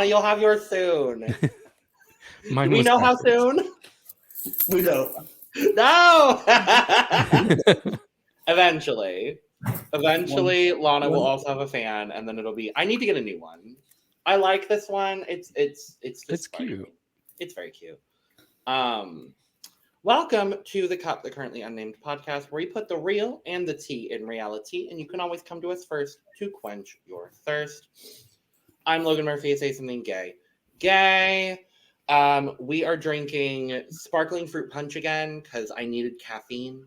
Lana, you'll have yours soon. Mine Do we was know how backwards. soon? We don't. No! Eventually, Lana will also have a fan, and then it'll be. I need to get a new one. I like this one. It's just cute. It's very cute. Welcome to the Currently Unnamed Podcast, where we put the real and the tea in reality, and you can always come to us first to quench your thirst. I'm Logan Murphy. Say something gay. Gay. We are drinking sparkling fruit punch again because I needed caffeine.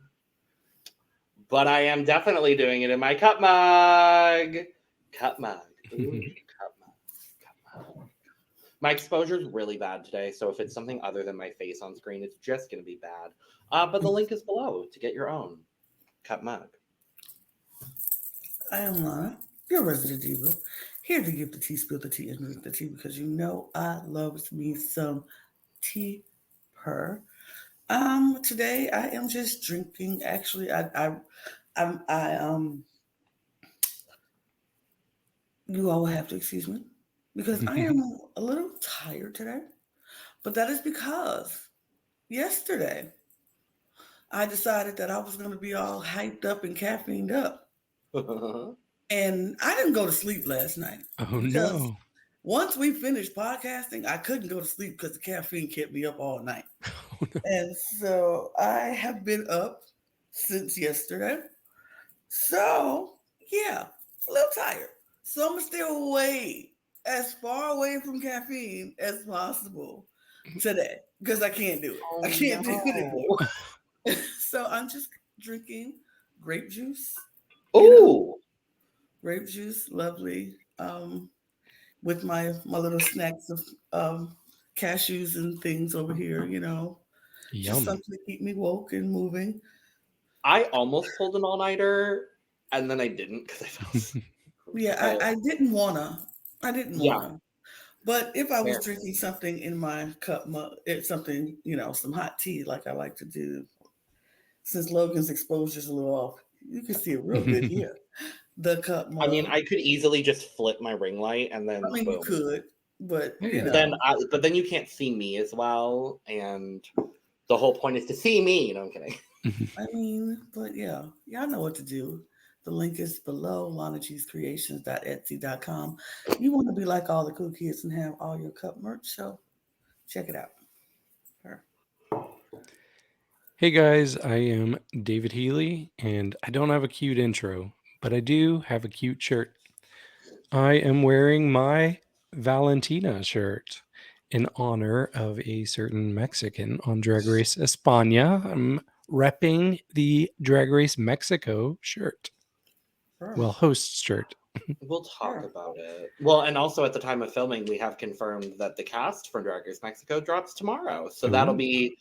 But I am definitely doing it in my cup mug. Cup mug. Ooh, cup mug. My exposure is really bad today, so if it's something other than my face on screen, it's just going to be bad. But the link is below to get your own cup mug. I am Lana, your resident diva, here to give the tea, spill the tea, and drink the tea because you know I love me some tea per. Today I am just drinking. Actually, you all will have to excuse me because I am a little tired today, but that is because yesterday I decided that I was going to be all hyped up and caffeined up. And I didn't go to sleep last night. Oh, no. Once we finished podcasting, I couldn't go to sleep because the caffeine kept me up all night. Oh, no. And so I have been up since yesterday. So, yeah, a little tired. So I'm going to stay away, as far away from caffeine as possible today because I can't do it. I can't do it anymore. So I'm just drinking grape juice. Ooh. Grape juice, lovely. With my little snacks of cashews and things over here, Yum. just something to keep me woke and moving. I almost pulled an all-nighter, and then I didn't because I felt sick. Yeah, I didn't wanna. Yeah. But if I was Fair. drinking something in my cup, it's something, some hot tea like I like to do. Since Logan's exposure is a little off, you can see it real good here. The cup mug. I mean, I could easily just flip my ring light and then. You boom. could, but But then you can't see me as well, and the whole point is to see me. No, I'm kidding. I mean, but yeah, y'all know what to do. The link is below, lanachescreations.etsy.com. You want to be like all the cool kids and have all your cup merch, so check it out. Hey guys, I am David Healy, and I don't have a cute intro, but I do have a cute shirt. I am wearing my Valentina shirt in honor of a certain Mexican on Drag Race España. I'm repping the Drag Race Mexico shirt. Well, host shirt. We'll talk about it. Well, and also at the time of filming, we have confirmed that the cast for Drag Race Mexico drops tomorrow. So that'll be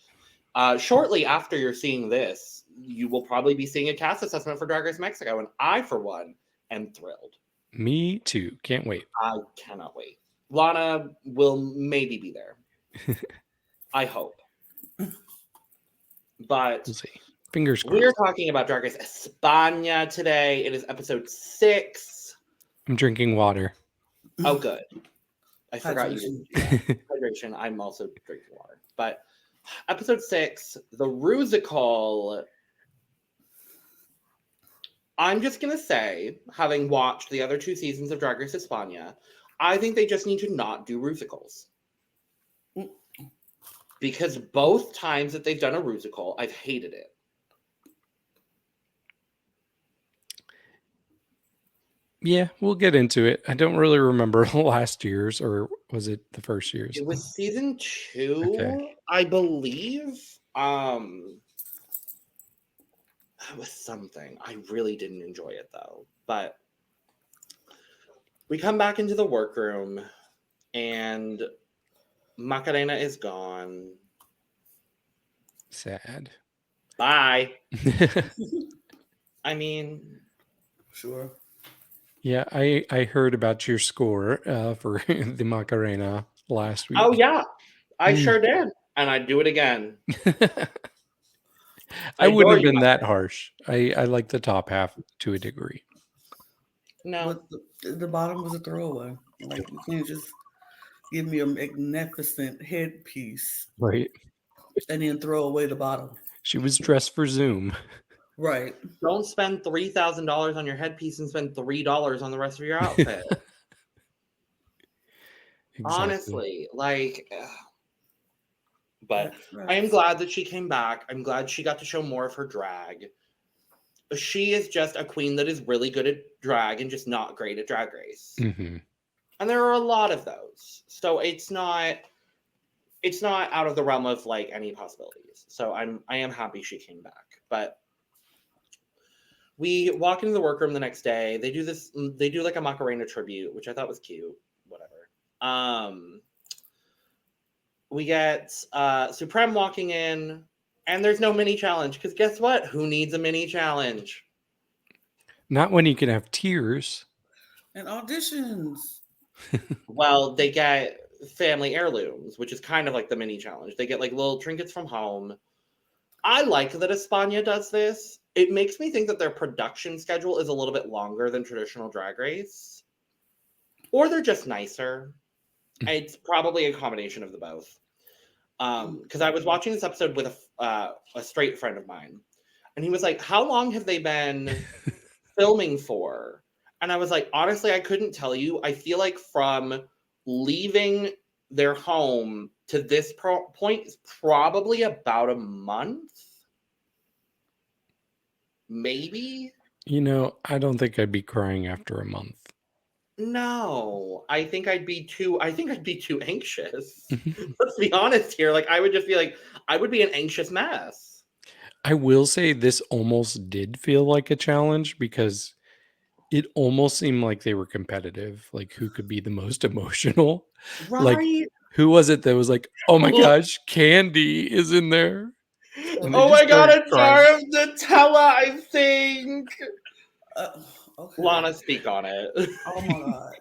shortly after you're seeing this, you will probably be seeing a cast assessment for Drag Race Mexico. And I, for one, am thrilled. Me too. Can't wait. I cannot wait. Lana will maybe be there. I hope. But we'll see. Fingers crossed. We're talking about Drag Race España today. It is episode 6. I'm drinking water. Oh, good. I forgot you didn't do that. Hydration. I'm also drinking water. But episode 6, the Rusical. I'm just going to say, having watched the other 2 seasons of Drag Race España, I think they just need to not do Rusicals. Because both times that they've done a Rusical, I've hated it. Yeah, we'll get into it. I don't really remember last year's, or was it the first year's? It was season 2, I believe. That was something. I really didn't enjoy it, though. But we come back into the workroom, and Macarena is gone. Sad. Bye. I mean, sure. Yeah, I heard about your score for the Macarena last week. Oh, yeah. I sure did. And I'd do it again. I wouldn't have been that harsh. I like the top half to a degree. No. But the bottom was a throwaway. Like, you can't just give me a magnificent headpiece, Right. and then throw away the bottom. She was dressed for Zoom. Right. Don't spend $3,000 on your headpiece and spend $3 on the rest of your outfit. Exactly. Honestly, like, but That's right. I am glad that she came back. I'm glad she got to show more of her drag. She is just a queen that is really good at drag and just not great at Drag Race. Mm-hmm. And there are a lot of those. So it's not out of the realm of like any possibilities. So I am happy she came back. But we walk into the workroom the next day. They do like a Macarena tribute, which I thought was cute. Whatever. We get Supreme walking in, and there's no mini challenge, because guess what? Who needs a mini challenge? Not when you can have tears. And auditions. Well, they get family heirlooms, which is kind of like the mini challenge. They get like little trinkets from home. I like that España does this. It makes me think that their production schedule is a little bit longer than traditional Drag Race. Or they're just nicer. It's probably a combination of the both. Because I was watching this episode with a straight friend of mine. And he was like, how long have they been filming for? And I was like, honestly, I couldn't tell you. I feel like from leaving their home to this point is probably about a month. Maybe. You know, I don't think I'd be crying after a month. No, I think I'd be too anxious. Let's be honest here. Like, I would just be like, I would be an anxious mess. I will say this almost did feel like a challenge because it almost seemed like they were competitive. Like, who could be the most emotional? Right? Like, who was it that was like, oh my gosh, Candy is in there? And they Oh just my god, started a jar of Nutella, I think. Okay. Lana, speak on it. Oh my god.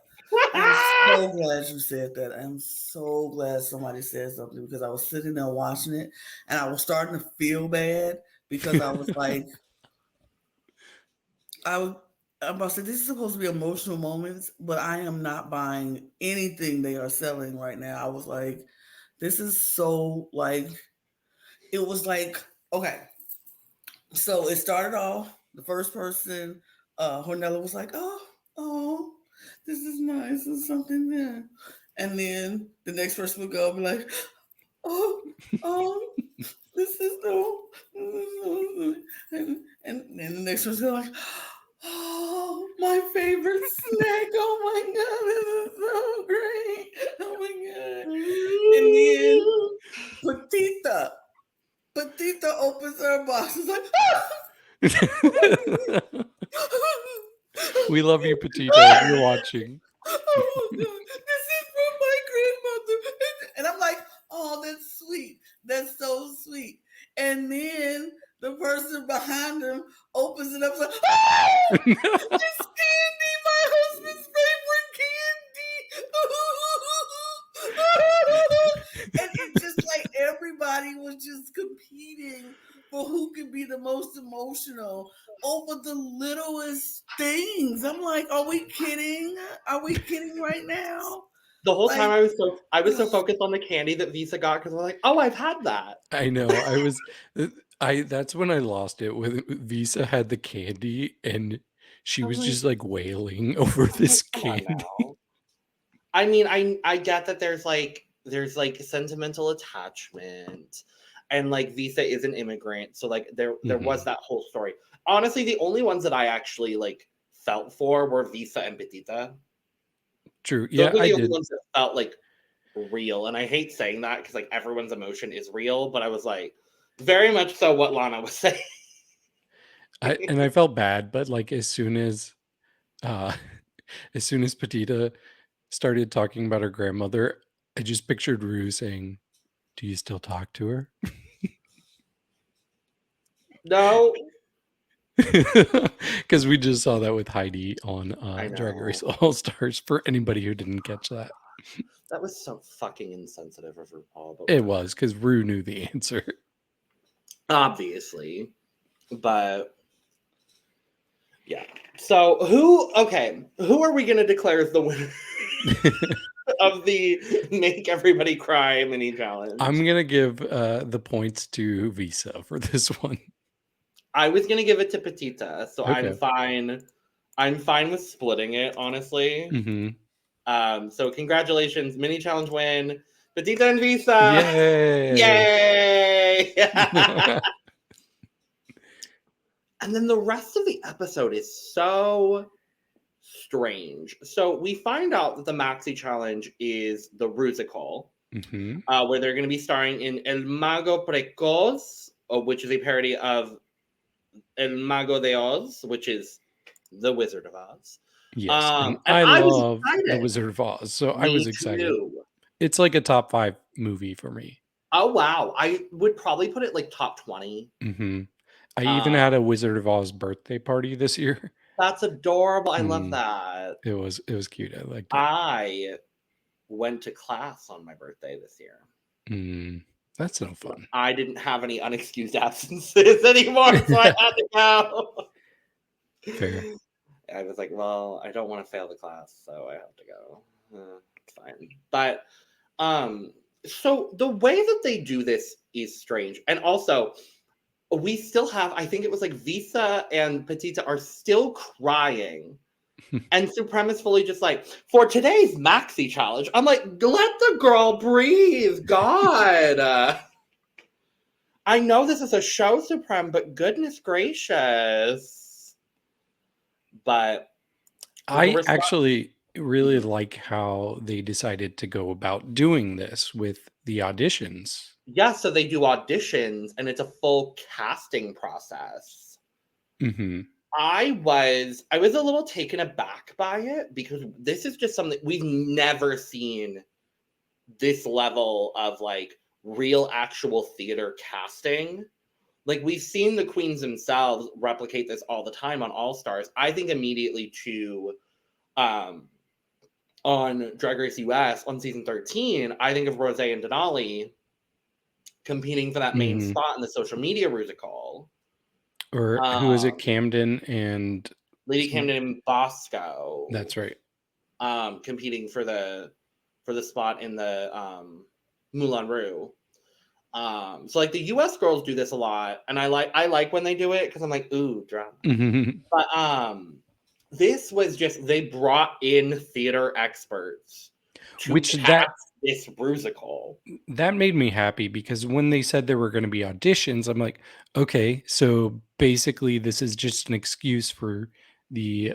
I'm so glad you said that. I'm so glad somebody said something, because I was sitting there watching it and I was starting to feel bad, because I was like, I'm about to say, this is supposed to be emotional moments, but I am not buying anything they are selling right now. I was like, this is so like, it was like, okay. So it started off, the first person, Hornella was like, oh, this is nice, there's something there. And then the next person would go and be like, oh, this is so, and then the next one's going like, oh, my favorite snack. Oh my god, this is so great. Oh my god. And then Pitita opens her box. It's like, We love you, Petita, if you're watching. oh god, this is from my grandmother. And I'm like, oh, that's sweet. That's so sweet. And then the person behind him opens it up, like, oh, it's candy, my husband's favorite candy. And it's just like everybody was just competing for who could be the most emotional over the littlest things. I'm like, are we kidding? Are we kidding right now? The whole time I was so focused on the candy that Visa got, because I'm like, oh, I've had that. I know. That's when I lost it. When Visa had the candy and she was just like wailing over this candy. I mean, I get that there's like sentimental attachment, and like Visa is an immigrant, so like there was that whole story. Honestly, the only ones that I actually like felt for were Visa and Pitita. True. Yeah, those were I the only did. ones that felt like real, and I hate saying that because like everyone's emotion is real, but I was like very much so what Lana was saying. I felt bad, but like as soon as Petita started talking about her grandmother, I just pictured Rue saying, "Do you still talk to her?" No. Because we just saw that with Heidi on Drag Race All Stars, for anybody who didn't catch that. That was so fucking insensitive of RuPaul. But it was, because Rue knew the answer. Obviously. But yeah. So who are we going to declare as the winner? of the make everybody cry mini challenge. I'm gonna give the points to Visa for this one. I was gonna give it to Pitita, so I'm Okay. fine. I'm fine with splitting it, honestly. Mm-hmm. So congratulations, mini challenge win, Pitita and Visa. Yay! Yay! And then the rest of the episode is so strange. So we find out that the maxi challenge is the Rusical, Mm-hmm. where they're going to be starring in El Mago Precoz, which is a parody of El Mago de Oz, which is the Wizard of Oz. Yes, and and I was love The excited. Wizard of Oz, so I Me was excited. too. It's like a top 5 movie for me. Oh wow, I would probably put it like top 20. Mm-hmm. I even had a Wizard of Oz birthday party this year. That's adorable. I love that. It was cute. I liked it. I went to class on my birthday this year. That's no fun. I didn't have any unexcused absences anymore, so I had to go. Fair. I was like, well, I don't want to fail the class, so I have to go. It's fine. But so the way that they do this is strange. And also, we still have, I think it was like Visa and Pitita are still crying. And Supreme is fully just like, for today's maxi challenge, I'm like, let the girl breathe. God. I know this is a show, Supreme, but goodness gracious. But I actually really like how they decided to go about doing this with the auditions. Yeah, so they do auditions and it's a full casting process. Mm-hmm. I was a little taken aback by it because this is just something we've never seen this level of like real actual theater casting. Like we've seen the queens themselves replicate this all the time on All Stars. I think immediately to on Drag Race US on season 13, I think of Rosé and Denali competing for that main spot in the social media Rusical. Or who is it? Camden and Lady Camden and Bosco. That's right. Competing for the spot in the Moulin Rouge. So like the US girls do this a lot, and I like when they do it because I'm like, ooh, drama. But this was just they brought in theater experts to cast this Rusical. That made me happy because when they said there were going to be auditions, I'm like, okay, so basically this is just an excuse for the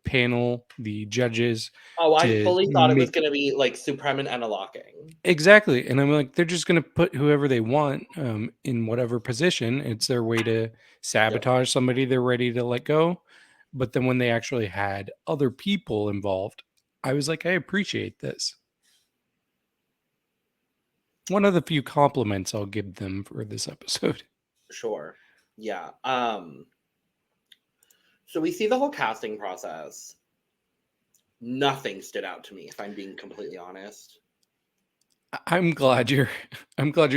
panel, the judges. Oh, I fully thought it was going to be like Supreme and Anna Locking. Exactly. And I'm like, they're just going to put whoever they want in whatever position. It's their way to sabotage somebody they're ready to let go. But then when they actually had other people involved, I was like, I appreciate this. One of the few compliments I'll give them for this episode. Sure. Yeah. So we see the whole casting process. Nothing stood out to me, if I'm being completely honest. I'm glad you're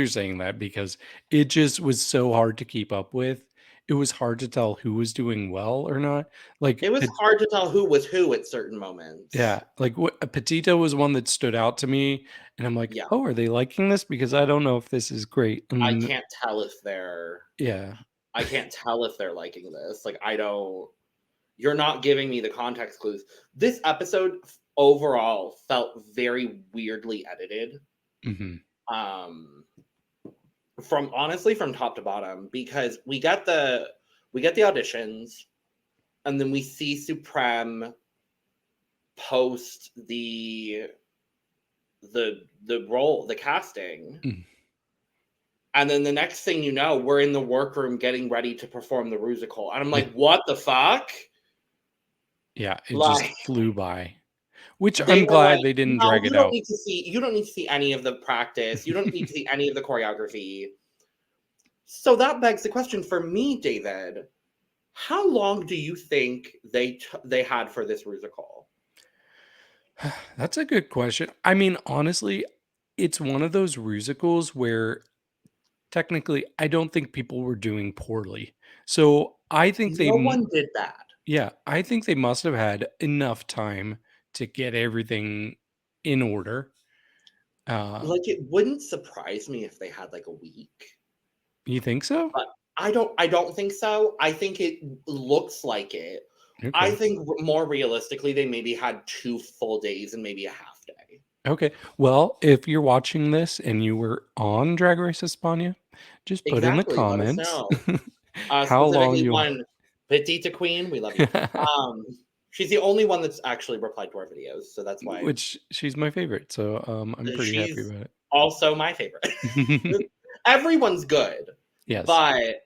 saying that because it just was so hard to keep up with. It was hard to tell who was doing well or not. Like it was hard to tell who was who at certain moments. Yeah, like Pitita was one that stood out to me, and I'm like, oh, are they liking this? Because I don't know if this is great. I can't tell if they're. Yeah. I can't tell if they're liking this. Like I don't. You're not giving me the context clues. This episode overall felt very weirdly edited. From top to bottom, because we get the auditions, and then we see Supreme post the role, the casting. And then the next thing you know, we're in the workroom getting ready to perform the Rusical. And I'm like, what the fuck? Yeah, it just flew by. Which I'm glad they didn't drag it out. You don't need to see any of the practice. You don't need to see any of the choreography. So that begs the question for me, David. How long do you think they had for this Rusical? That's a good question. I mean, honestly, it's one of those Rusicals where technically I don't think people were doing poorly. So I think no one did that. Yeah, I think they must have had enough time to get everything in order. Like, it wouldn't surprise me if they had like a week. You think so? But I don't think so. I think it looks like it. Okay. I think more realistically, they maybe had 2 full days and maybe a half day. Okay. Well, if you're watching this and you were on Drag Race España, just put in the Exactly, let us comments know. how long Specifically you one, Pitita Queen, we love you. She's the only one that's actually replied to our videos, so that's why. Which she's my favorite, so I'm pretty happy She's about also my favorite. it. Everyone's good, Yes. but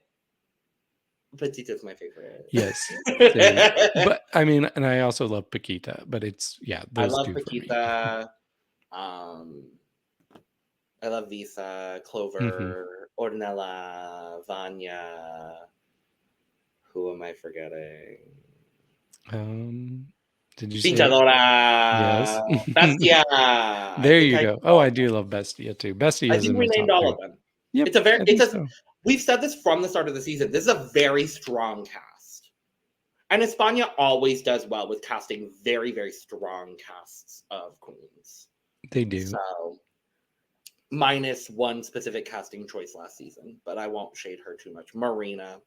Petita's my favorite. Yes. Same. But I mean, and I also love Pakita, but it's I those love two Pakita. I love Visa, Clover, Hornella, Vanya. Who am I forgetting? for me. Did you say Chadora. Yes. Bestiah. There you go. Oh, I do love Bestiah too. Bestiah I is think in we the named top all two. of them. Yep, It's a very. I It's think a. so. We've said this from the start of the season. This is a very strong cast, and España always does well with casting very, very strong casts of queens. They do. So, minus one specific casting choice last season, but I won't shade her too much. Marina.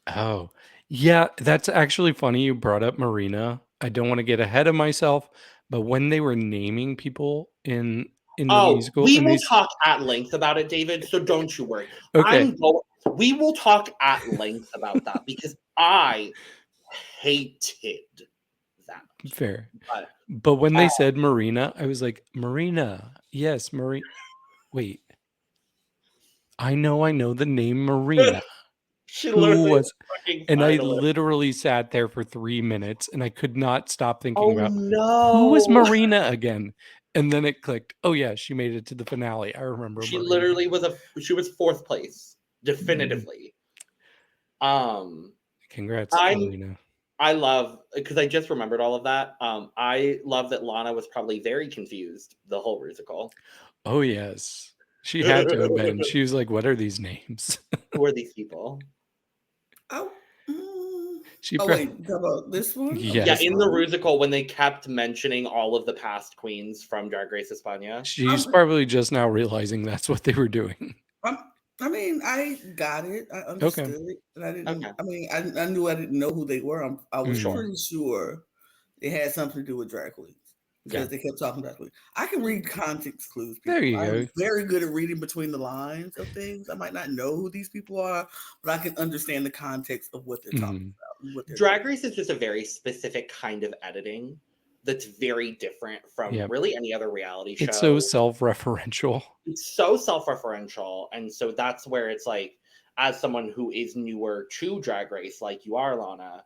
Oh, yeah, that's actually funny you brought up Marina. I don't want to get ahead of myself, but when they were naming people in the musical, we and will these talk at length about it, David. So don't you worry. okay, We will talk at length about that because I hated that. fair. But, But when they said Marina, I was like, Marina, yes, Marina. Wait, I know the name Marina. she Who literally was? fucking And I finalist. literally sat there for 3 minutes, and I could not stop thinking Oh about no, who was Marina again. And then it clicked. Oh yeah, she made it to the finale. I remember. She Marina. literally was she was 4th place, definitively. Congrats, Marina. I love, because I just remembered all of that. I love that Lana was probably very confused the whole Rusical. Oh yes, she had to have been. She was like, "What are these names? Who are these people?" Wait, about this one? Yes. Yeah, in the Rusical, when they kept mentioning all of the past queens from Drag Race España. She's probably just now realizing that's what they were doing. I mean, I got it. I understood it. And I didn't. Okay. I mean, I knew I didn't know who they were. I was Sure. pretty sure it had something to do with drag queens because they kept talking about queens. I can read context clues. People. There you I'm go. very good at reading between the lines of things. I might not know who these people are, but I can understand the context of what they're talking about. What they're Drag Race is just a very specific kind of editing that's very different from really any other reality show. It's so self-referential. It's so self-referential, and so that's where it's like, as someone who is newer to Drag Race, like you are, Lana,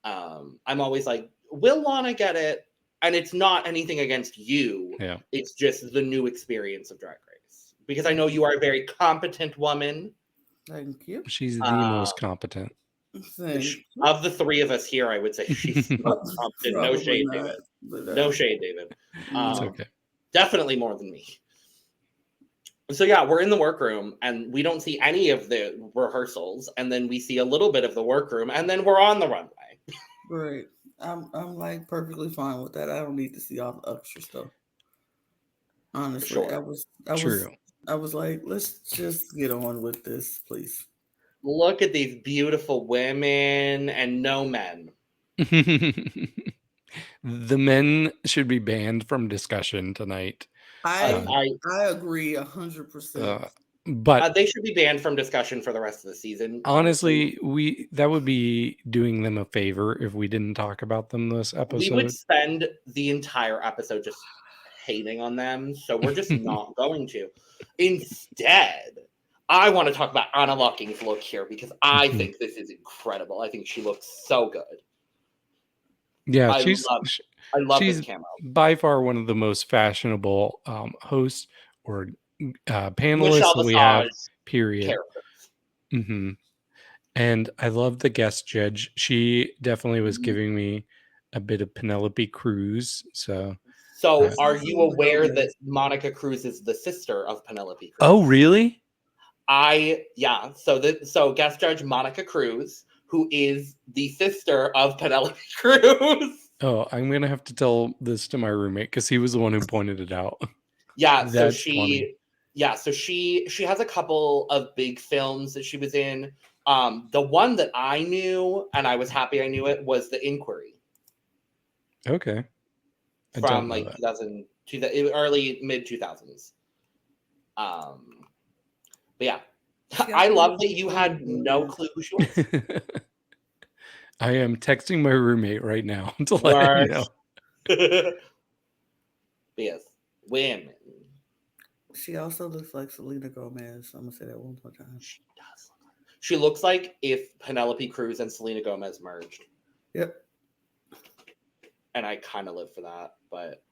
I'm always like, will Lana get it? And it's not anything against you. Yeah. It's just the new experience of Drag Race. Because I know you are a very competent woman. Thank you. She's the most competent. Of the 3 of us here, I would say she's competent. No shade, David. No shade, David. It's okay. Definitely more than me. So yeah, we're in the workroom and we don't see any of the rehearsals, and then we see a little bit of the workroom, and then we're on the runway. Right. I'm like perfectly fine with that. I don't need to see all the extra stuff. Honestly, I was like, let's just get on with this, please. Look at these beautiful women and no men. The men should be banned from discussion tonight. I agree 100%. But they should be banned from discussion for the rest of the season. Honestly, that would be doing them a favor if we didn't talk about them this episode. We would spend the entire episode just hating on them, so we're just not going to. Instead, I want to talk about Anna Locking's look here because I think this is incredible. I think she looks so good. Yeah, I love she's this camo. By far one of the most fashionable hosts or panelists that we have, period. And I love the guest judge. She definitely was giving me a bit of Penelope Cruz. So are you aware that Monica Cruz is the sister of Penelope Cruz? Oh, really? So guest judge Monica Cruz, who is the sister of Penelope Cruz. Oh, I'm gonna have to tell this to my roommate because he was the one who pointed it out. Yeah, so That's she funny. yeah, so she has a couple of big films that she was in. The one that I knew, and I was happy I knew it, was The Inquiry Okay. I don't from know like that. early mid 2000s. But yeah, She I also love looks that like you Selena had no Gomez. clue who she was. I am texting my roommate right now to let him Worse. know. Yes, women. She also looks like Selena Gomez. I'm gonna say that one more time. She does. She looks like if Penelope Cruz and Selena Gomez merged. Yep. And I kind of live for that, but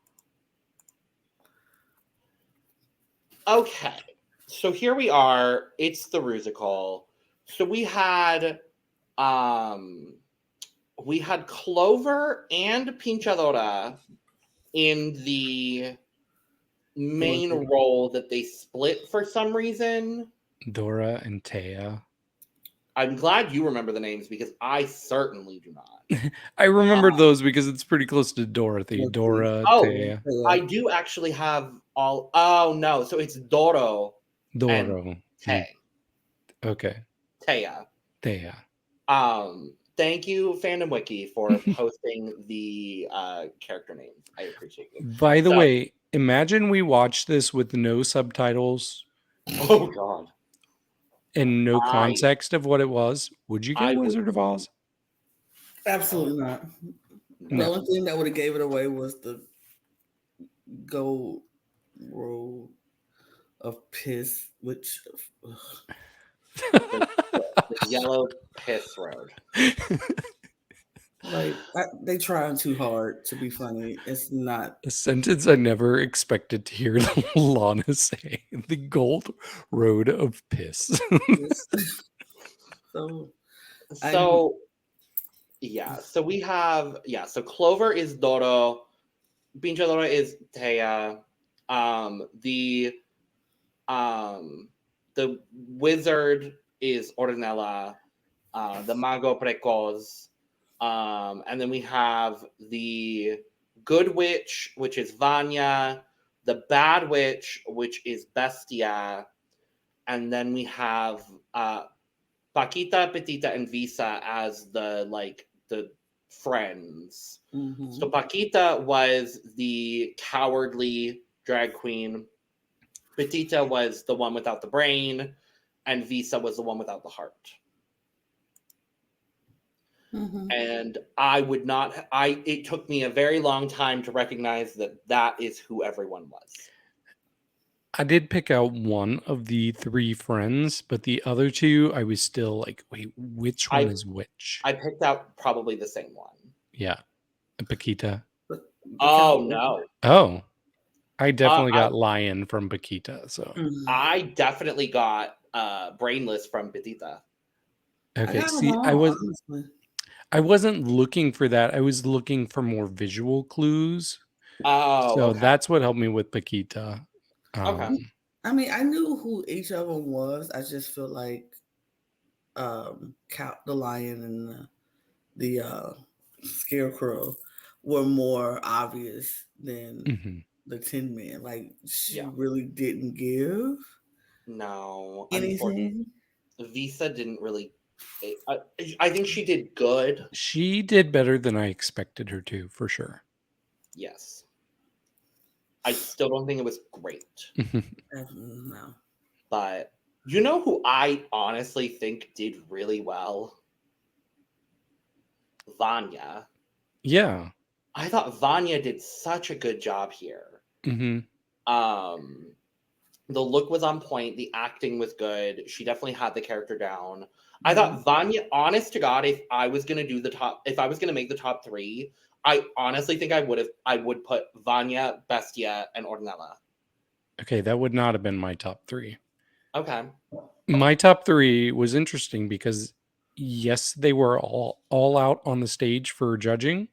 okay. So here we are. It's the Rusical. So we had Clover and Pinchadora in the main role that they split for some reason. Dora and Taya. I'm glad you remember the names because I certainly do not. I remembered those because it's pretty close to Dorothy. Let's see. Dora, Oh, Taya. I do actually have all. Oh no, so it's Doro and Doro. Tay. Okay. Taya. Taya. Thank you, Fandom Wiki, for posting the character names. I appreciate it. By the way, imagine we watch this with no subtitles Oh God. and no context of what it was. Would you get Wizard of Oz? Absolutely not. No. The only thing that would have gave it away was the gold roll of piss, which The yellow piss road. like they trying too hard to be funny. It's not A sentence I never expected to hear Lana say. The gold road of piss. so. So we have so Clover is Doro, Pinchadora is Taya, the wizard is Hornella, the Mago Precoz, and then we have the good witch, which is Vania, the bad witch, which is Bestiah, and then we have Pakita, Pitita, and Visa as the friends. Mm-hmm. So Pakita was the cowardly drag queen. Pitita was the one without the brain, and Visa was the one without the heart. Mm-hmm. And it took me a very long time to recognize that is who everyone was. I did pick out one of the three friends, but the other two, I was still like, wait, which one is which? I picked out probably the same one. Yeah. Pakita. Oh, no. Oh. I definitely got Lion from Pakita, so. I definitely got Brainless from Pitita. Okay, see, I wasn't looking for that. I was looking for more visual clues. Oh, so okay. That's what helped me with Pakita. Okay. I mean, I knew who each of them was. I just feel like the lion and the scarecrow were more obvious than the Tin Man. Like she really didn't give. No, anything. Visa didn't really. I think she did good. She did better than I expected her to, for sure. Yes. I still don't think it was great. No. But you know who I honestly think did really well? Vania. Yeah. I thought Vania did such a good job here. Mm-hmm. The look was on point. The acting was good. She definitely had the character down. I thought Vania, honest to God, if I was going to make the top three, I honestly think I would put Vania, Bestiah, and Hornella. Okay, that would not have been my top three. Okay. My top three was interesting because, yes, they were all out on the stage for judging,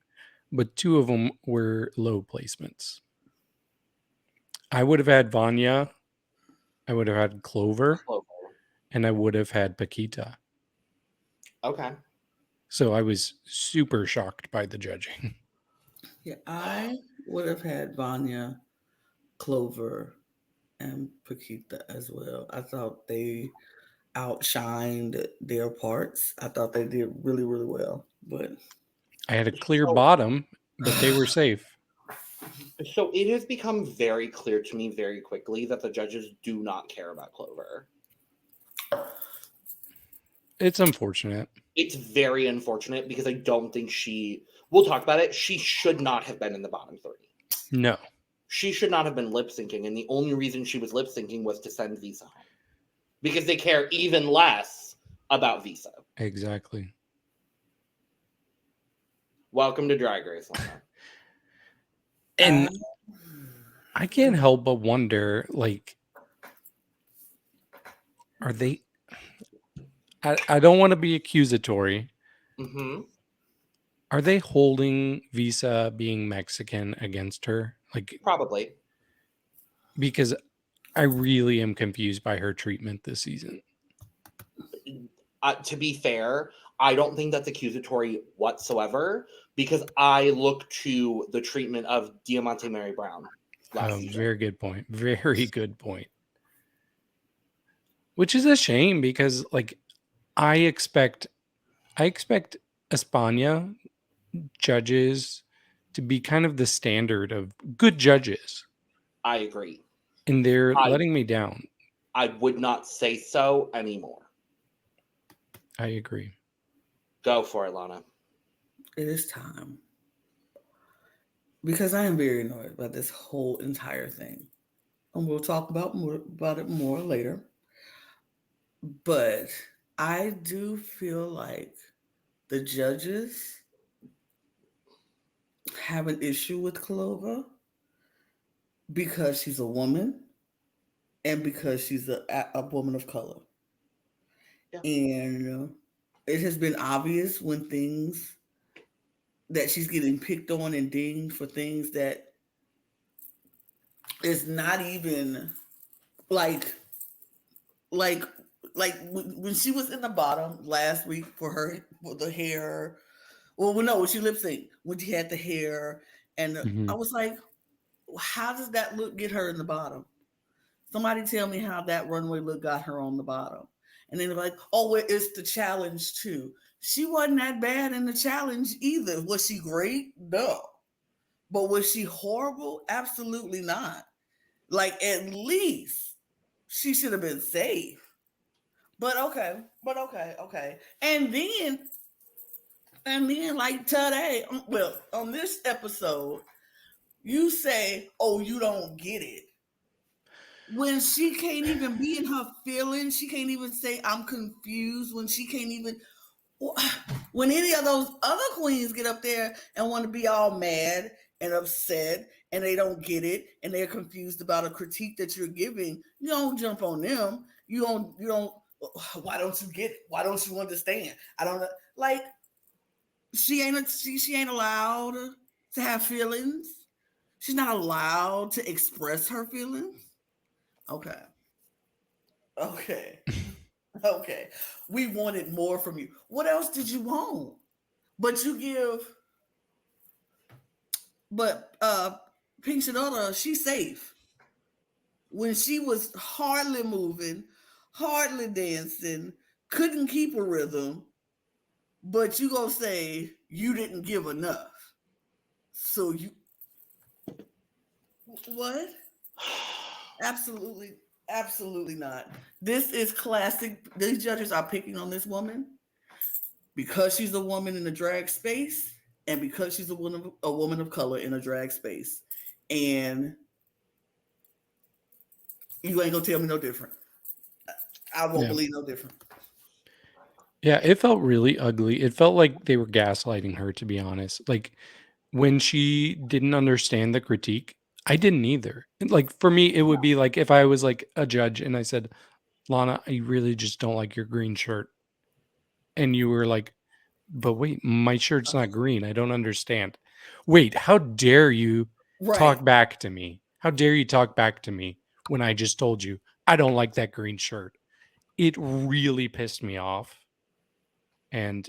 but two of them were low placements. I would have had Vania, I would have had Clover, and I would have had Pakita. Okay. So I was super shocked by the judging. Yeah, I would have had Vanya, Clover, and Pakita as well. I thought they outshined their parts. I thought they did really, really well. But I had a clear So, bottom, but they were safe. so it has become very clear to me very quickly that the judges do not care about Clover. It's unfortunate. It's very unfortunate because I don't think we'll talk about it, she should not have been in the bottom 3. No. She should not have been lip syncing, and the only reason she was lip syncing was to send Visa home. Because they care even less about Visa. Exactly. Welcome to Drag Race, Lana. And I can't help but wonder, like, are they... I don't want to be accusatory. Mm-hmm. Are they holding Visa being Mexican against her? Like, Probably. because I really am confused by her treatment this season. To be fair, I don't think that's accusatory whatsoever because I look to the treatment of Diamante Mary Brown last season. Very good point. Very good point. Which is a shame because, like, I expect España judges to be kind of the standard of good judges. I agree. And they're letting me down. I would not say so anymore. I agree. Go for it, Lana. it is time. Because I am very annoyed about this whole entire thing. And we'll talk about it more later. But I do feel like the judges have an issue with Clover because she's a woman and because she's a woman of color. Yeah. And it has been obvious when things that she's getting picked on and dinged for things that is not even like when she was in the bottom last week for the hair. Well, no, when she lip synced, when she had the hair, and I was like, how does that look get her in the bottom? Somebody tell me how that runway look got her on the bottom. And then they're like, oh, well, it's the challenge too. She wasn't that bad in the challenge either. Was she great? No. But was she horrible? Absolutely not. Like, at least she should have been safe. But okay. And then like today, well, on this episode, you say, oh, you don't get it. When she can't even be in her feelings, she can't even say, I'm confused. When she can't even, when any of those other queens get up there and want to be all mad and upset and they don't get it and they're confused about a critique that you're giving, you don't jump on them. You don't, why don't you get it? Why don't you understand? I don't know. Like, she ain't allowed to have feelings. She's not allowed to express her feelings. Okay. We wanted more from you. What else did you want? But Pink Chadora, she's safe. When she was hardly moving, hardly dancing, couldn't keep a rhythm, but you gonna say you didn't give enough. So you what? Absolutely not. This is classic. These judges are picking on this woman because she's a woman in the drag space and because she's a woman of color in a drag space. And you ain't gonna tell me no different. I won't believe no different. Yeah, it felt really ugly. It felt like they were gaslighting her, to be honest. Like, when she didn't understand the critique, I didn't either. Like, for me, it would be like if I was like a judge and I said, Lana, I really just don't like your green shirt. And you were like, but wait, my shirt's not green. I don't understand. Wait, how dare you talk back to me? How dare you talk back to me when I just told you I don't like that green shirt? It really pissed me off. And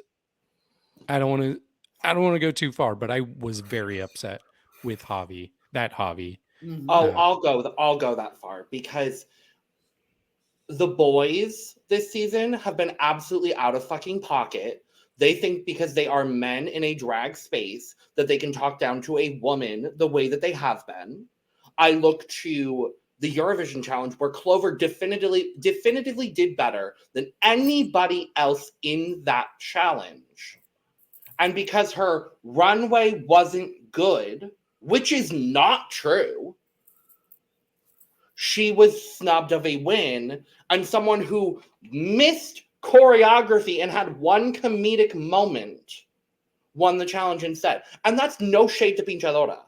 I don't want to, I don't want to go too far, but I was very upset with Javi. Mhm. Oh, I'll go that far because the boys this season have been absolutely out of fucking pocket. They think because they are men in a drag space that they can talk down to a woman the way that they have been. I look to the Eurovision challenge where Clover definitively did better than anybody else in that challenge. And because her runway wasn't good, which is not true, she was snubbed of a win, and someone who missed choreography and had one comedic moment won the challenge instead. And that's no shade to Chadora.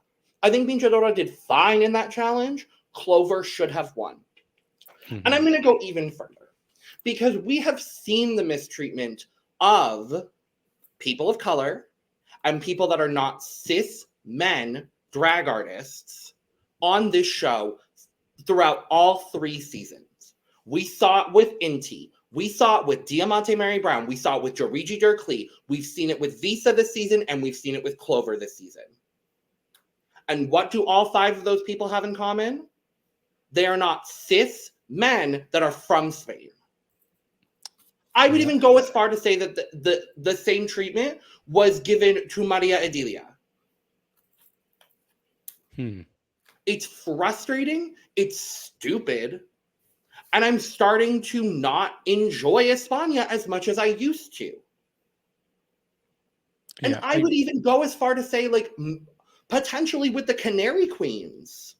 I think Chadora did fine in that challenge. Clover should have won. Mhm. And I'm going to go even further because we have seen the mistreatment of people of color and people that are not cis men drag artists on this show throughout all 3 seasons. We saw it with Inti. We saw it with Diamante Mary Brown. We saw it with Joriji Dirklee. We've seen it with Visa this season, and we've seen it with Clover this season. And what do all 5 of those people have in common? They are not cis men that are from Spain. I would even go as far to say that the same treatment was given to Maria Edilia. It's frustrating. It's stupid. And I'm starting to not enjoy España as much as I used to. And Yeah, I would even go as far to say, like, potentially with the Canary Queens.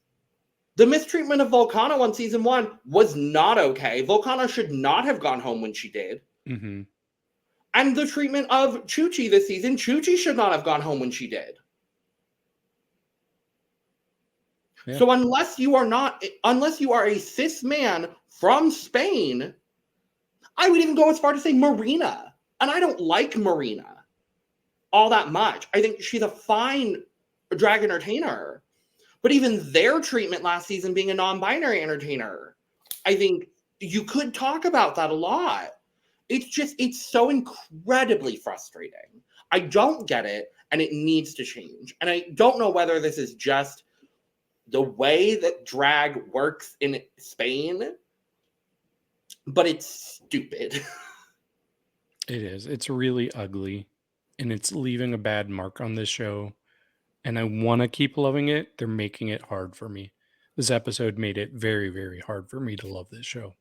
The mistreatment of Volcano on season 1 was not okay. Volcano should not have gone home when she did. Mm-hmm. And the treatment of Chuchi this season, Chuchi should not have gone home when she did. Yeah. So unless you are a cis man from Spain, I would even go as far to say Marina. And I don't like Marina all that much. I think she's a fine drag entertainer. But even their treatment last season being a non-binary entertainer, I think you could talk about that a lot. It's so incredibly frustrating. I don't get it, and it needs to change. And I don't know whether this is just the way that drag works in Spain, but it's stupid. It is. It's really ugly, and it's leaving a bad mark on this show. And I want to keep loving it. They're making it hard for me. This episode made it very, very hard for me to love this show.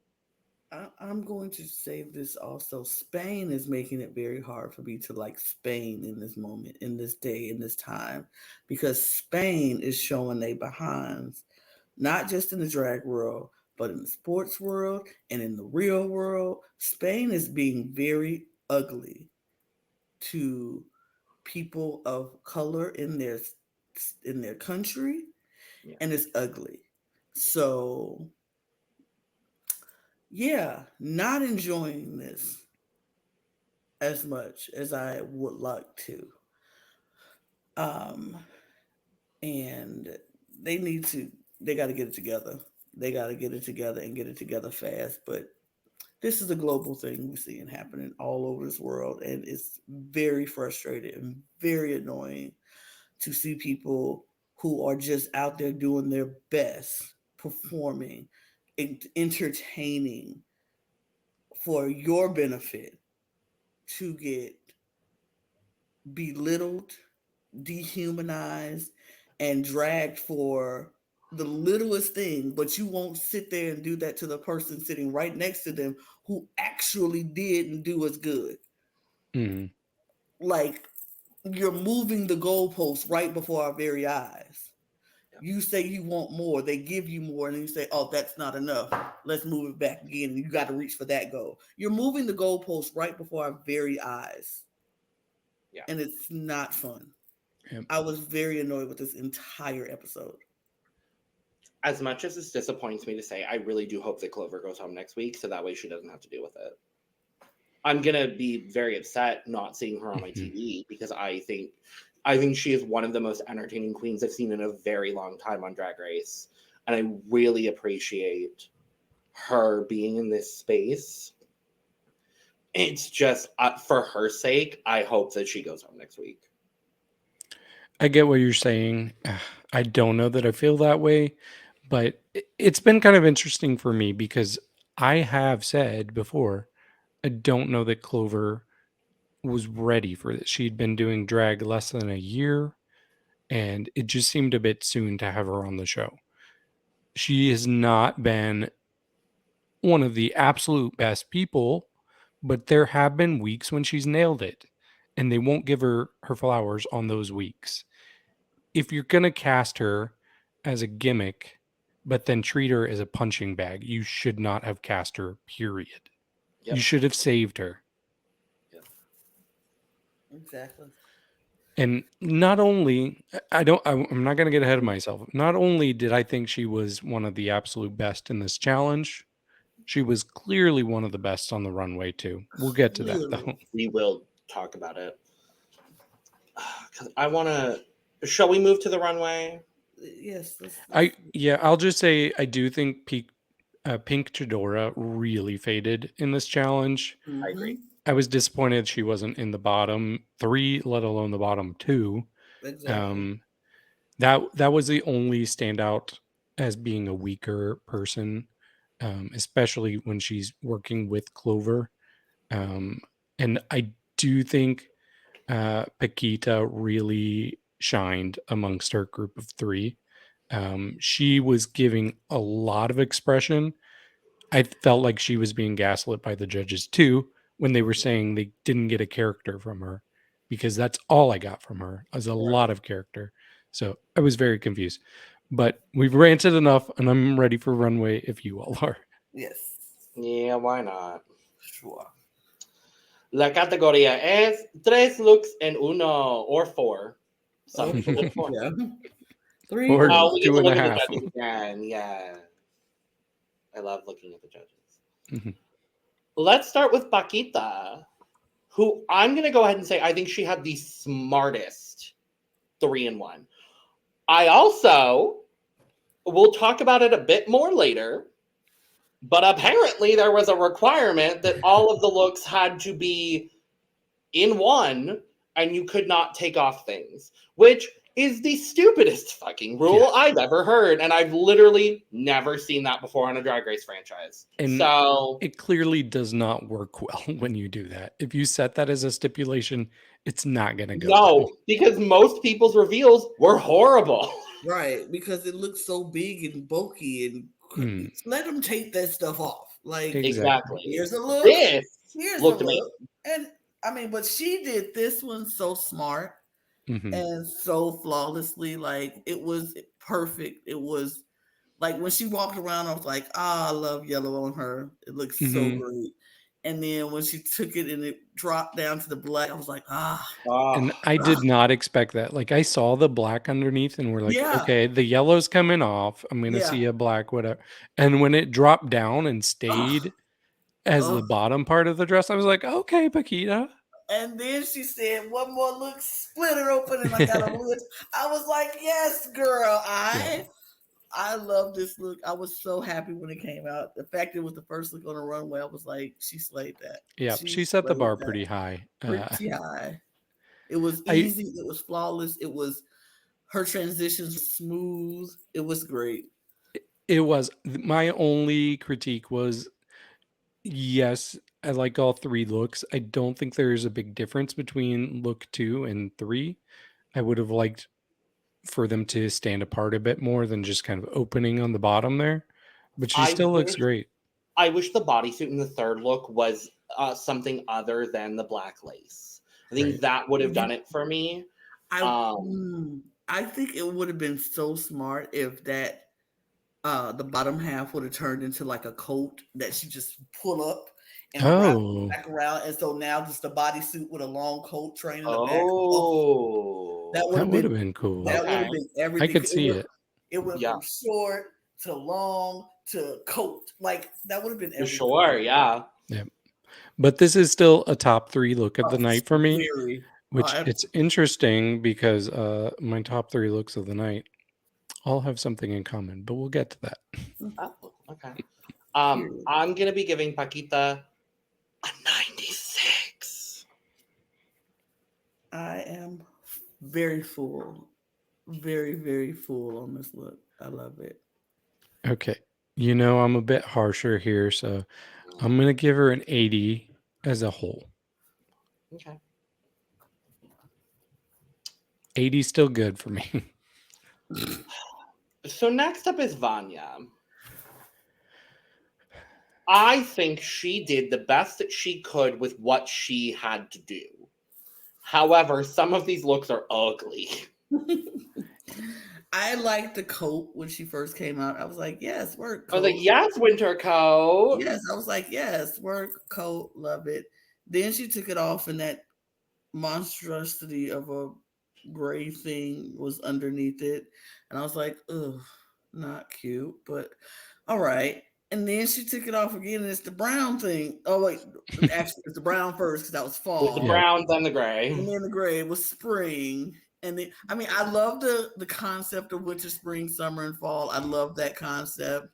I'm going to say this also. Spain is making it very hard for me to like Spain in this moment, in this day, in this time, because Spain is showing they behinds, not just in the drag world, but in the sports world and in the real world. Spain is being very ugly to people of color in their country, and it's ugly. So yeah, not enjoying this as much as I would like to. Um, and they got to get it together. They got to get it together and get it together fast. But this is a global thing we're seeing happening all over this world. And it's very frustrating and very annoying to see people who are just out there doing their best, performing, entertaining for your benefit to get belittled, dehumanized, and dragged for the littlest thing, but you won't sit there and do that to the person sitting right next to them who actually didn't do as good. Mm-hmm. Like, you're moving the goalposts right before our very eyes. You say you want more, they give you more, and then you say, oh, that's not enough. Let's move it back again. And you got to reach for that goal. You're moving the goalposts right before our very eyes. Yeah. And it's not fun. Yep. I was very annoyed with this entire episode. As much as this disappoints me to say, I really do hope that Clover goes home next week, so that way she doesn't have to deal with it. I'm gonna be very upset not seeing her on my TV because I think she is one of the most entertaining queens I've seen in a very long time on Drag Race, and I really appreciate her being in this space. It's just for her sake, I hope that she goes home next week. I get what you're saying. I don't know that I feel that way, but it's been kind of interesting for me because I have said before, I don't know that Clover was ready for this. She'd been doing drag less than a year, and it just seemed a bit soon to have her on the show. She has not been one of the absolute best people, but there have been weeks when she's nailed it, and they won't give her her flowers on those weeks. If you're going to cast her as a gimmick, but then treat her as a punching bag, you should not have cast her, period. Yep. You should have saved her. Exactly. And not only, I'm not going to get ahead of myself. Not only did I think she was one of the absolute best in this challenge, she was clearly one of the best on the runway too. We'll get to that though. We will talk about it. 'Cause I want to. Shall we move to the runway? Yes. I'll just say I do think Pink Chadora really faded in this challenge. I agree. I was disappointed she wasn't in the bottom 3, let alone the bottom 2. Exactly. That was the only standout as being a weaker person, especially when she's working with Clover. And I do think Pakita really shined amongst our group of 3. She was giving a lot of expression. I felt like she was being gaslit by the judges too when they were saying they didn't get a character from her, because that's all I got from her, was a lot of character. So I was very confused. But we've ranted enough, and I'm ready for Runway if you all are. Yes. Yeah, why not? Sure. La categoría es 3 looks en uno, or 4. Some people like 4. Yeah. 3. Or Oh, we get 2 to and a look at half. the judges again. Yeah. I love looking at the judges. Mhm. Let's start with Pakita, who I'm going to go ahead and say I think she had the smartest 3-in-1. I also will talk about it a bit more later, but apparently there was a requirement that all of the looks had to be in one and you could not take off things, which is the stupidest fucking rule Yes. I've ever heard. And I've literally never seen that before on a Drag Race franchise. And so it clearly does not work well when you do that. If you set that as a stipulation, it's not going to go. no, well. because most people's reveals were horrible. Right, because it looks so big and bulky, and let them take that stuff off. Like, Exactly. here's a look. This Here's looked a look. amazing. And I mean, but she did this one so smart Mhm. and so flawlessly. Like, it was perfect. It was like when she walked around, I was like, I love yellow on her. It looks so great. And then when she took it and it dropped down to the black, I was like, And I did not expect that. Like, I saw the black underneath and we're like, Yeah. okay, the yellow's coming off. I'm going to Yeah. see a black, whatever. And when it dropped down and stayed as the bottom part of the dress, I was like, okay, Pakita. And then she said, one more look, split her open, and I got a look. I was like, yes, girl. I love this look. I was so happy when it came out. The fact it was the first look on the runway, I was like, she slayed that. Yeah, she set the bar pretty high. Pretty high. It was easy. It was flawless. It was, her transitions were smooth. It was great. It was. My only critique was, yes, I like all 3 looks. I don't think there's a big difference between look 2 and 3. I would have liked for them to stand apart a bit more than just kind of opening on the bottom there. But she still looks great. I wish the bodysuit in the third look was something other than the black lace. I think that would have done it for me. I think it would have been so smart if that the bottom half would have turned into like a coat that she just pull up and wrap back around, and so now just a bodysuit with a long coat train in the back. That would have been cool. That would have been everything. I could see it. It went from short to long to coat. Like, that would have been everything. Sure, yeah. But this is still a top 3 look of the night for me. Very. Which it's interesting because my top 3 looks of the night all have something in common, but we'll get to that. Oh, okay. I'm gonna be giving Pakita a 96. I am Very full. Very, very full on this look. I love it. Okay. You know, I'm a bit harsher here, so I'm going to give her an 80 as a whole. Okay. 80 still good for me. So next up is Vania. I think she did the best that she could with what she had to do. However, some of these looks are ugly. I liked the coat when she first came out. I was like, yes, work coat. I was like, yes, winter coat. Yes, I was like, yes, work coat, love it. Then she took it off, and that monstrosity of a gray thing was underneath it, and I was like, ugh, not cute, but all right. And then she took it off again, and it's the brown thing. Oh wait, actually, it's the brown first because that was fall. With the browns and the gray. And then the gray was spring. And then, I mean, I love the concept of winter, spring, summer, and fall. I love that concept.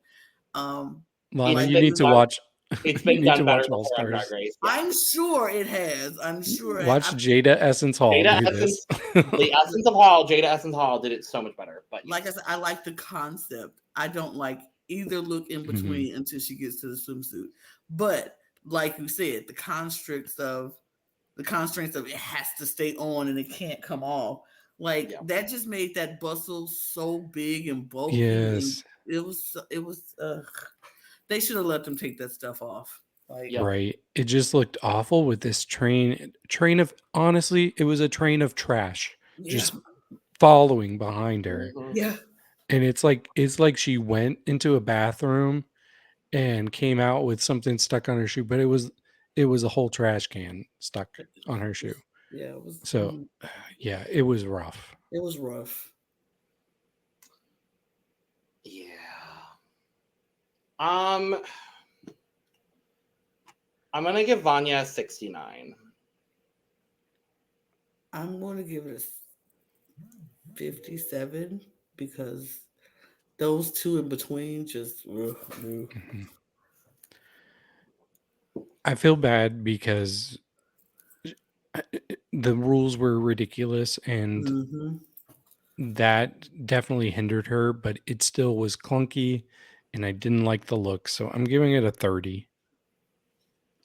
Lana, It's you been need to done- watch. It's you been need done to better watch All before on Stars. Drag Race. Yeah. I'm sure it has. I'm sure. Watch Jada Essence Hall Jada do Essence, this. the Essence of Hall, Jada Essence Hall did it so much better. But Like I said, I like the concept. I don't like either look in between until she gets to the swimsuit. But like you said, the constraints of it has to stay on and it can't come off. Like that just made that bustle so big and bulky. Yes. And it was. They should have let them take that stuff off. Like, right. It just looked awful with this train of, honestly, it was a train of trash just following behind her. Yeah. And it's like she went into a bathroom and came out with something stuck on her shoe, but it was a whole trash can stuck on her shoe. Yeah, it was. So, yeah, it was rough. It was rough. yeah. I'm gonna give Vanya a 69. I'm gonna give it a 57 because those two in between just. I feel bad because the rules were ridiculous and that definitely hindered her, but it still was clunky and I didn't like the look. So I'm giving it a 30.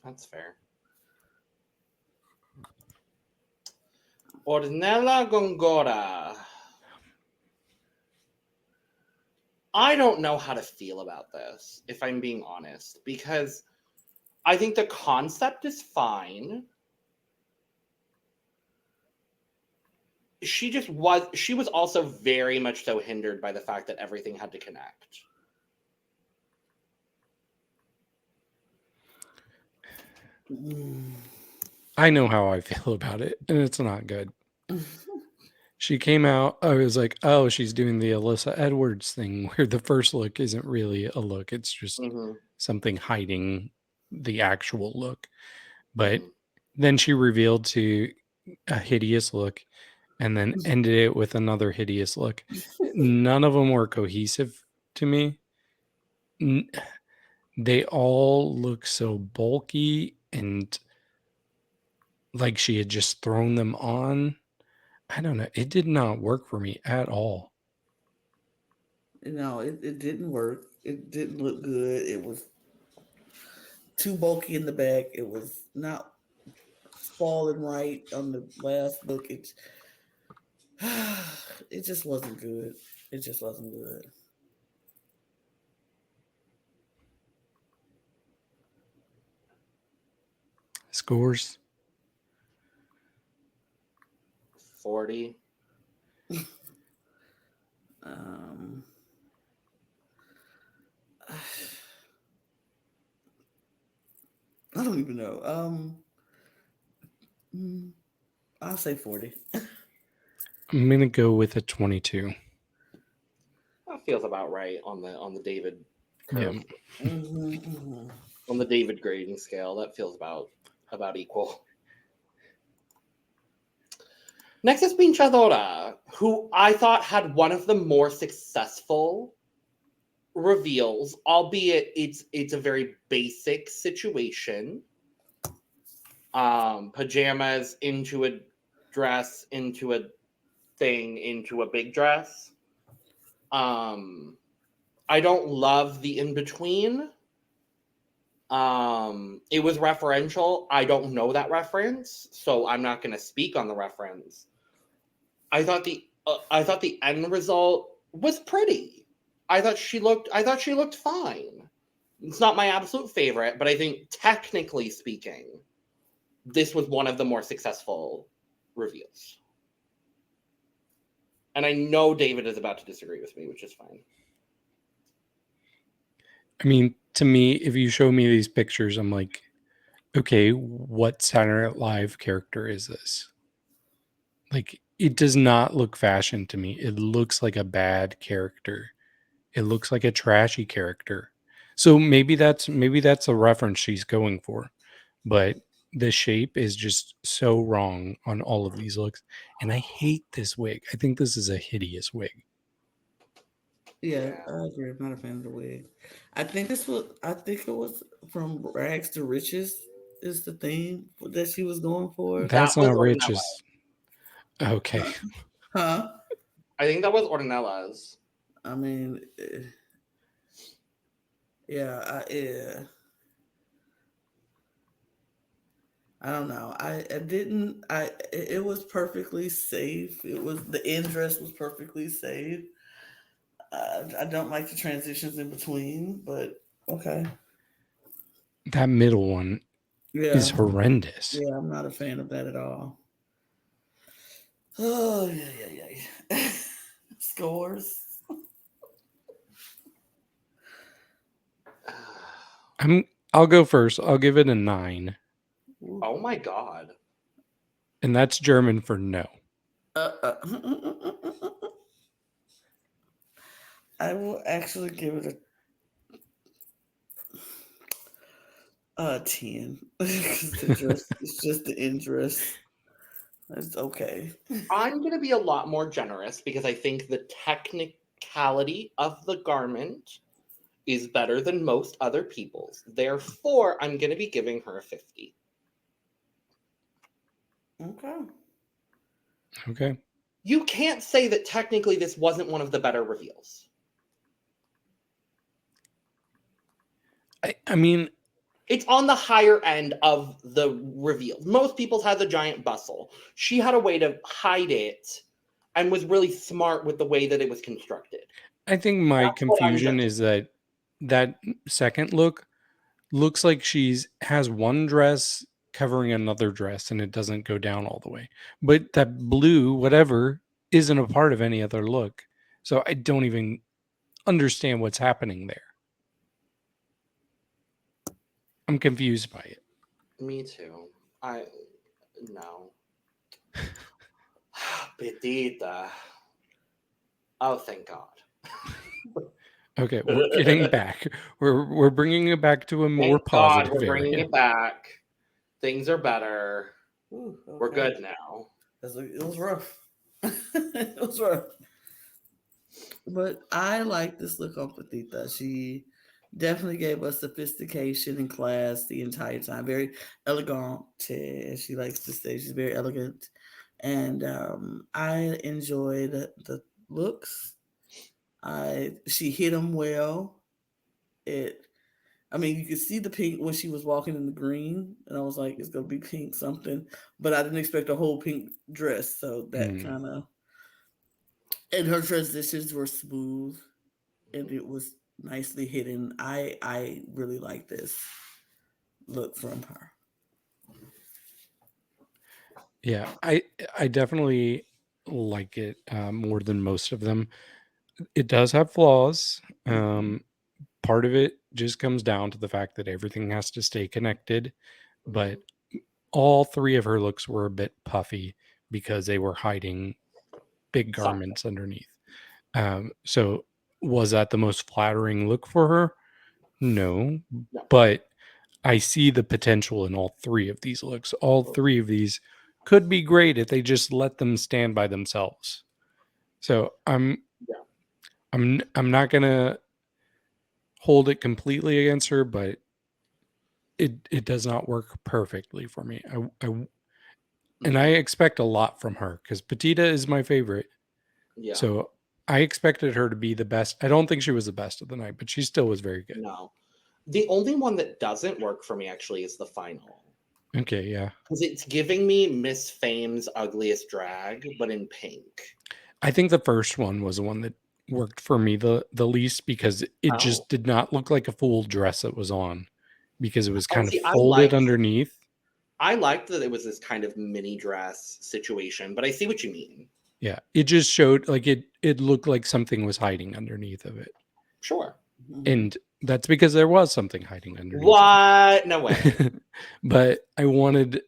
That's fair. Hornella Gongora. I don't know how to feel about this, if I'm being honest, because I think the concept is fine. She was also very much so hindered by the fact that everything had to connect. I know how I feel about it, and it's not good. She came out, I was like, oh, she's doing the Alyssa Edwards thing where the first look isn't really a look. It's just something hiding the actual look. But then she revealed to a hideous look and then ended it with another hideous look. None of them were cohesive to me. They all look so bulky and like she had just thrown them on. I don't know. It did not work for me at all. No, it didn't work. It didn't look good. It was too bulky in the back. It was not falling right on the last look. It just wasn't good. It just wasn't good. Scores? 40. I don't even know. I'll say 40. I'm gonna go with a 22. That feels about right on the David curve. Yeah. On the David grading scale, that feels about equal. Next has been Chadora, who I thought had one of the more successful reveals, albeit it's a very basic situation. Pajamas into a dress into a thing into a big dress. I don't love the in-between. It was referential. I don't know that reference, so I'm not going to speak on the reference. I thought the end result was pretty. I thought she looked fine. It's not my absolute favorite, but I think technically speaking, this was one of the more successful reveals. And I know David is about to disagree with me, which is fine. I mean, to me, if you show me these pictures, I'm like, okay, what Saturday Night Live character is this? Like, it does not look fashion to me. It looks like a bad character. It looks like a trashy character. So maybe that's a reference she's going for. But the shape is just so wrong on all of these looks. And I hate this wig. I think this is a hideous wig. Yeah, I agree. I'm not a fan of the wig. I think it was from rags to riches is the theme that she was going for. That's was not Ornella. riches. Okay. Huh? I think that was Ornella's. I mean, yeah. I don't know. It was perfectly safe. The end dress was perfectly safe. I don't like the transitions in between, but okay. That middle one is horrendous. Yeah, I'm not a fan of that at all. Oh, yeah. Scores. I'll go first. I'll give it a 9. Oh my god. And that's German for no. I will actually give it a 10. It's just the end dress. It's okay. I'm going to be a lot more generous because I think the technicality of the garment is better than most other people's. Therefore, I'm going to be giving her a 50. Okay. You can't say that technically this wasn't one of the better reveals. I mean, it's on the higher end of the reveals. Most people's had the giant bustle. She had a way to hide it and was really smart with the way that it was constructed. I think my confusion is that second look looks like has one dress covering another dress and it doesn't go down all the way. But that blue, whatever, isn't a part of any other look. So I don't even understand what's happening there. I'm confused by it. Me too. No. Pitita. Oh, thank God. Okay, we're getting back. We're bringing it back to a more positive we're bringing area. it back. Things are better. Ooh, okay. We're good now. It was rough. It was rough. But I like this look on Pitita. She definitely gave us sophistication and class the entire time. Very elegant, as she likes to say. She's very elegant. And I enjoyed the looks. She hit them well. You could see the pink when she was walking in the green, and I was like, it's gonna be pink something, but I didn't expect a whole pink dress, so that kind of. And her transitions were smooth, and it was nicely hidden. I really like this look from her. Yeah, I definitely like it more than most of them. It does have flaws. Part of it just comes down to the fact that everything has to stay connected, but all three of her looks were a bit puffy because they were hiding big garments underneath. So was that the most flattering look for her? No, but I see the potential in all three of these looks. All three of these could be great if they just let them stand by themselves. So I'm not gonna hold it completely against her, but it does not work perfectly for me. And I expect a lot from her because Pitita is my favorite. Yeah. So I expected her to be the best. I don't think she was the best of the night, but she still was very good. No. The only one that doesn't work for me actually is the final. Okay, yeah. Because it's giving me Miss Fame's Ugliest Drag, but in pink. I think the first one was the one that worked for me the least because it just did not look like a full dress it was on because it was kind of folded underneath. I liked that it was this kind of mini dress situation, but I see what you mean. Yeah, it just showed like it looked like something was hiding underneath of it. Sure. And that's because there was something hiding underneath. What? No way. But I wanted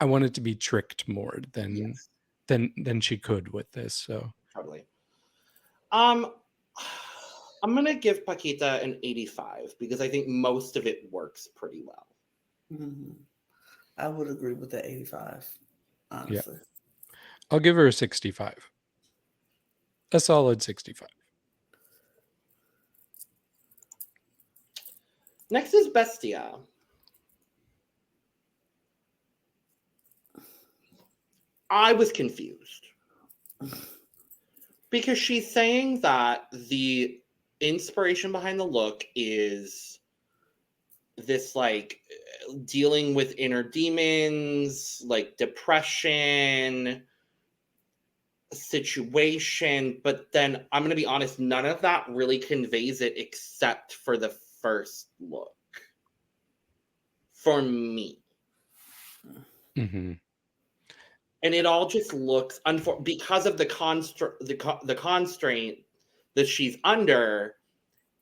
to be tricked more than she could with this. So totally. I'm gonna give Pakita an 85 because I think most of it works pretty well. I would agree with the 85, honestly. Yeah. I'll give her a 65. A solid 65. Next is Bestiah. I was confused because she's saying that the inspiration behind the look is this like dealing with inner demons, like depression situation, but then I'm going to be honest, none of that really conveys it except for the first look for me. Mm-hmm. And it all just looks because of the constraint that she's under,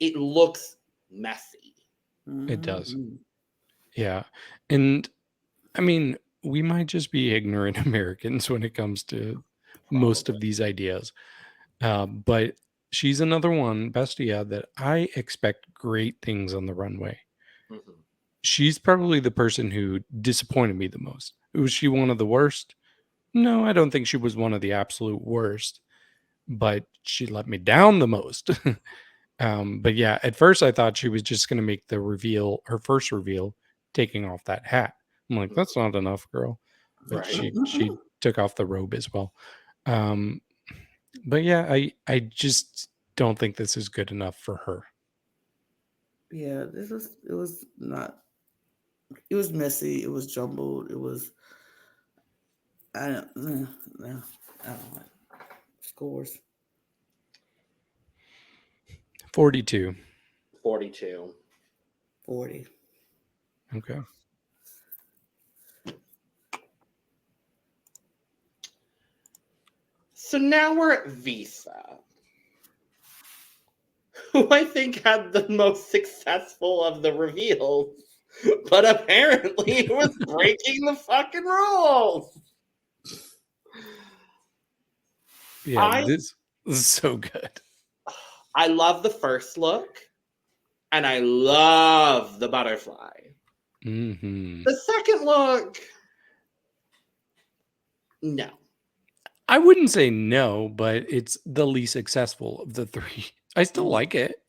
it looks messy. It does. Yeah. And I mean, we might just be ignorant Americans when it comes to most of these ideas. But she's another one, Bestiah, that I expect great things on the runway. Mm-hmm. She's probably the person who disappointed me the most. Was she one of the worst? No, I don't think she was one of the absolute worst, but she let me down the most. But yeah, at first I thought she was just going to make the reveal, her first reveal, taking off that hat. I'm like, that's not enough, girl. But Right. she took off the robe as well. But yeah, I just don't think this is good enough for her. Yeah, it was messy, it was jumbled, it was I don't know. Scores. 42. 42. 40. Okay. So now we're at Visa, who I think had the most successful of the reveals, but apparently it was breaking the fucking rules. Yeah, this is so good. I love the first look, and I love the butterfly. Mm-hmm. The second look, no. I wouldn't say no, but it's the least successful of the three. I still like it.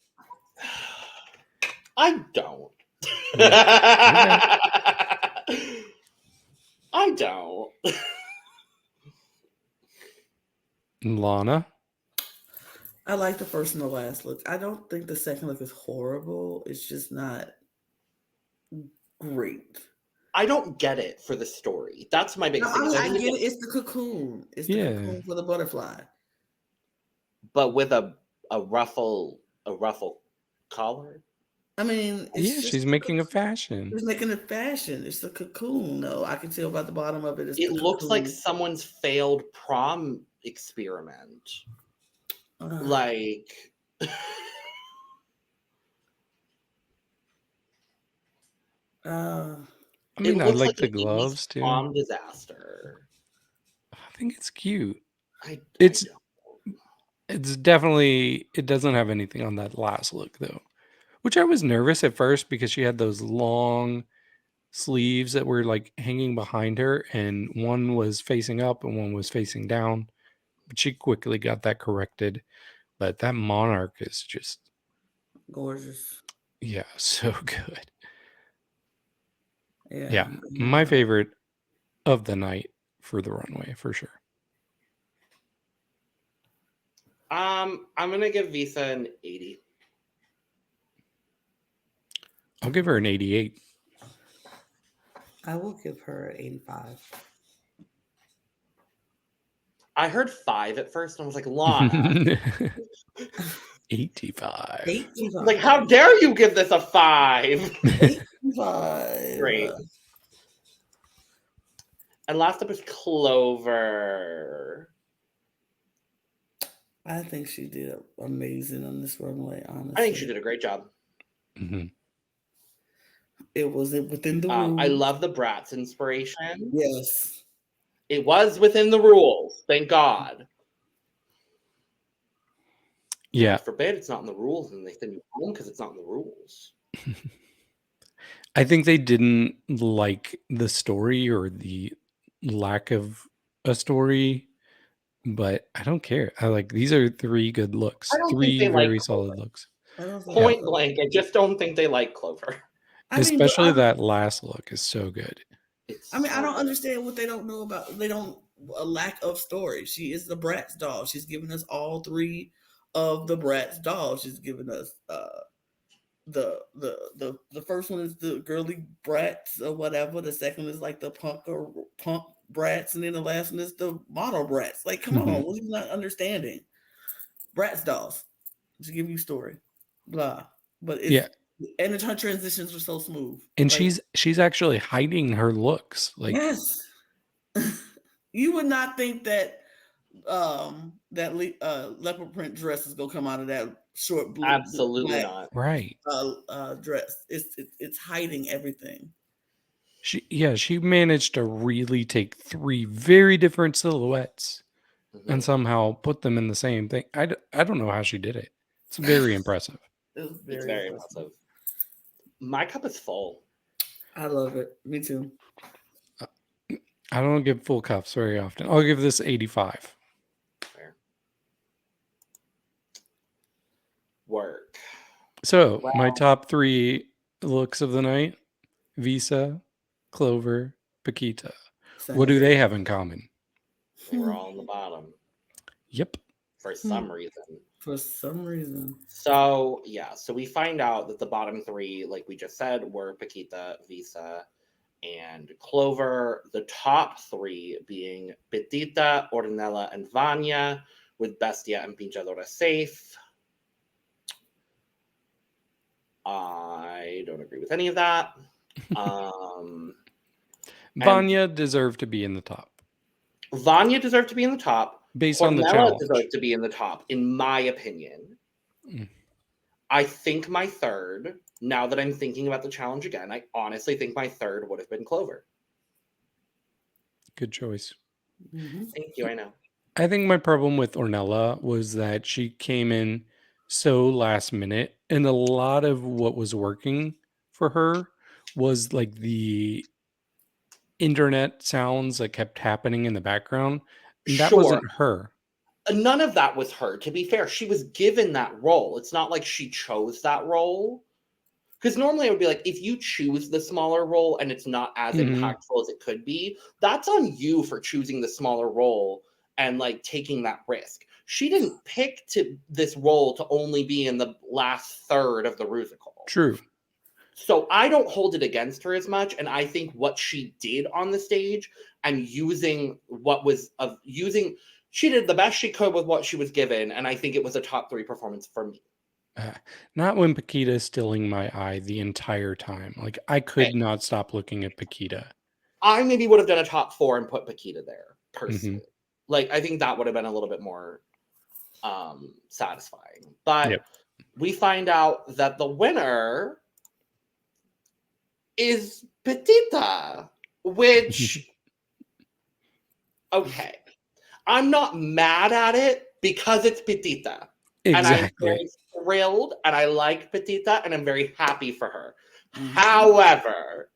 I don't. I don't. Lana? I like the first and the last look. I don't think the second look is horrible. It's just not great. I don't get it for the story. That's my biggest thing. I get it. It's the cocoon. It's the cocoon for the butterfly. But with a ruffle collar. I mean, she's making a fashion. She's making a fashion. It's the cocoon, though. I can tell by the bottom of it. It looks like someone's failed prom experiment. Like, I mean, I like the gloves too. Prom disaster. I think it's cute. It's definitely, it doesn't have anything on that last look though, which I was nervous at first because she had those long sleeves that were like hanging behind her, and one was facing up and one was facing down. But she quickly got that corrected. But that monarch is just gorgeous. Yeah, so good. Yeah. Yeah, my favorite of the night for the runway for sure. I'm gonna give Visa an 80. I'll give her an 88. I will give her 85. I heard 5 at first, and I was like, Lana. 85. 85. Like, how dare you give this a 5? 85. Great. And last up is Clover. I think she did amazing on this runway, honestly. I think she did a great job. Mm-hmm. It was within the rules. I love the Bratz inspiration. Yes. It was within the rules. Thank God. Yeah. God forbid it's not in the rules and they send you home because it's not in the rules. I think they didn't like the story or the lack of a story, but I don't care. I like these are 3 good looks. I don't think 3 they like very Clover. solid looks. Point blank, I just don't think they like Clover. Especially that last look is so good. I don't understand what they don't know about. They don't a lack of story. She is the Bratz doll. She's given us all 3 of the Bratz dolls. She's given us the first one is the girly Bratz or whatever. The second is like the punk Bratz, and then the last one is the model Bratz. Like, come on, what are you not understanding? Bratz dolls to give you story, blah. But it's, and her transitions were so smooth. And like, she's actually hiding her looks. Like, yes, you would not think that leopard print dress is gonna come out of that short blue. Absolutely black, not. Right. Dress. It's hiding everything. She managed to really take 3 very different silhouettes and somehow put them in the same thing. I don't know how she did it. It's very impressive. It's very impressive. My cup is full. I love it. Me too. I don't give full cups very often. I'll give this 85. Fair. Work. So my top 3 looks of the night: Visa, Clover, Pakita. Same. What do they have in common? They were all on the bottom. Yep. For some reason. So, so we find out that the bottom 3, like we just said, were Pakita, Visa, and Clover. The top 3 being Pitita, Hornella, and Vania, with Bestiah and Chadora safe. I don't agree with any of that. Vania deserved to be in the top. Vania deserved to be in the top. Based on the challenge. Deserved to be in the top, in my opinion. I think my third, now that I'm thinking about the challenge again, I honestly think my third would have been Clover. Good choice. Thank you, I know. I think my problem with Hornella was that she came in so last minute, and a lot of what was working for her was like the internet sounds that kept happening in the background. That wasn't her. None of that was her. To be fair, she was given that role. It's not like she chose that role. Because normally I would be like, if you choose the smaller role and it's not as impactful as it could be, that's on you for choosing the smaller role and like taking that risk. She didn't pick this role to only be in the last third of the Rusical. True. So I don't hold it against her as much, and I think what she did on the stage and using she did the best she could with what she was given, and I think it was a top 3 performance for me. Not when Pakita is stealing my eye the entire time. Like, I could not stop looking at Pakita. I maybe would have done a top 4 and put Pakita there, personally. Like, I think that would have been a little bit more satisfying. But we find out that the winner is Pitita, which, okay. I'm not mad at it because it's Pitita. Exactly. And I'm very thrilled, and I like Pitita, and I'm very happy for her. However,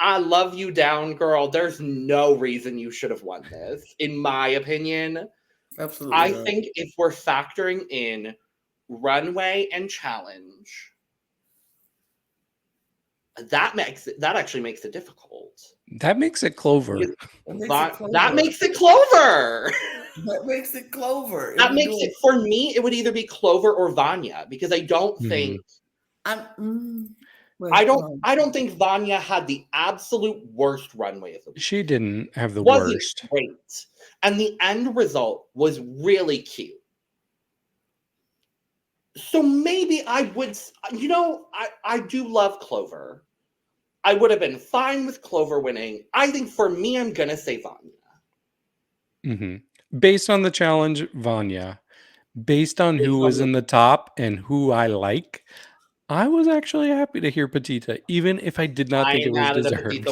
I love you down, girl. There's no reason you should have won this, in my opinion. Absolutely. I think if we're factoring in runway and challenge, That actually makes it difficult. That makes it Clover. That makes it Clover. That makes it Clover. That makes it, for me, it would either be Clover or Vania, because I don't think I don't think Vania had the absolute worst runway of the week. She didn't have the worst. Great. And the end result was really cute. So maybe I would, I do love Clover. I would have been fine with Clover winning. I think for me, I'm going to say Vania. Mm-hmm. Based on the challenge, Vania. Based on who was in the top and who I like, I was actually happy to hear Pitita, even if I did not think it was deserved.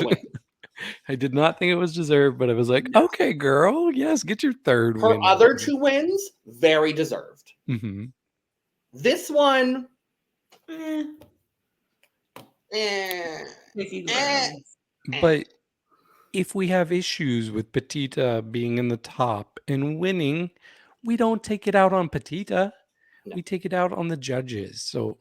I did not think it was deserved, but I was like, okay, girl, yes, get your third win. Her other 2 wins, very deserved. Mm-hmm. This one, But if we have issues with Pitita being in the top and winning, we don't take it out on Pitita. No. We take it out on the judges. So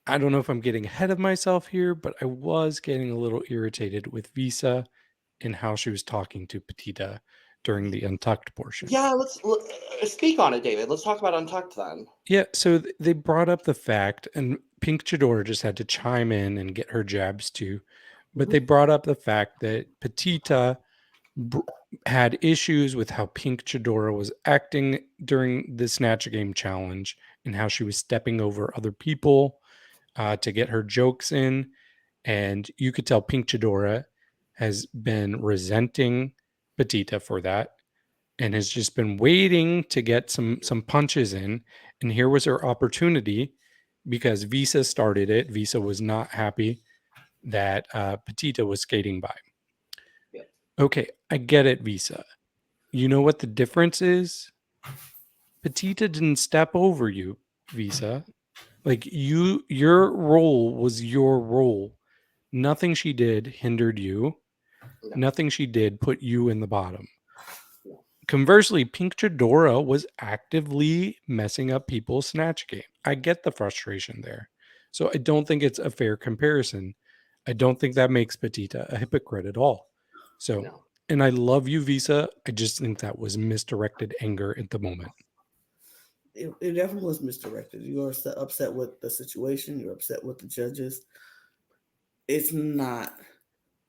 I don't know if I'm getting ahead of myself here, but I was getting a little irritated with Visa and how she was talking to Pitita during the Untucked portion. Yeah, let's speak on it, David. Let's talk about Untucked then. Yeah, so they brought up the fact, and Pink Chadora just had to chime in and get her jabs too, but they brought up the fact that Pitita had issues with how Pink Chadora was acting during the Snatch Game challenge and how she was stepping over other people to get her jokes in. And you could tell Pink Chadora has been resenting Pitita for that and has just been waiting to get some punches in. And here was her opportunity because Visa started it. Visa was not happy that Pitita was skating by. Yep. Okay, I get it, Visa. You know what the difference is? Pitita didn't step over you, Visa. Like your role was your role. Nothing she did hindered you. No. Nothing she did put you in the bottom. No. Conversely, Pink Chadora was actively messing up people's Snatch Game. I get the frustration there. So I don't think it's a fair comparison. I don't think that makes Pitita a hypocrite at all. So, no. And I love you, Visa. I just think that was misdirected anger at the moment. It definitely was misdirected. You are upset with the situation. You're upset with the judges. It's not.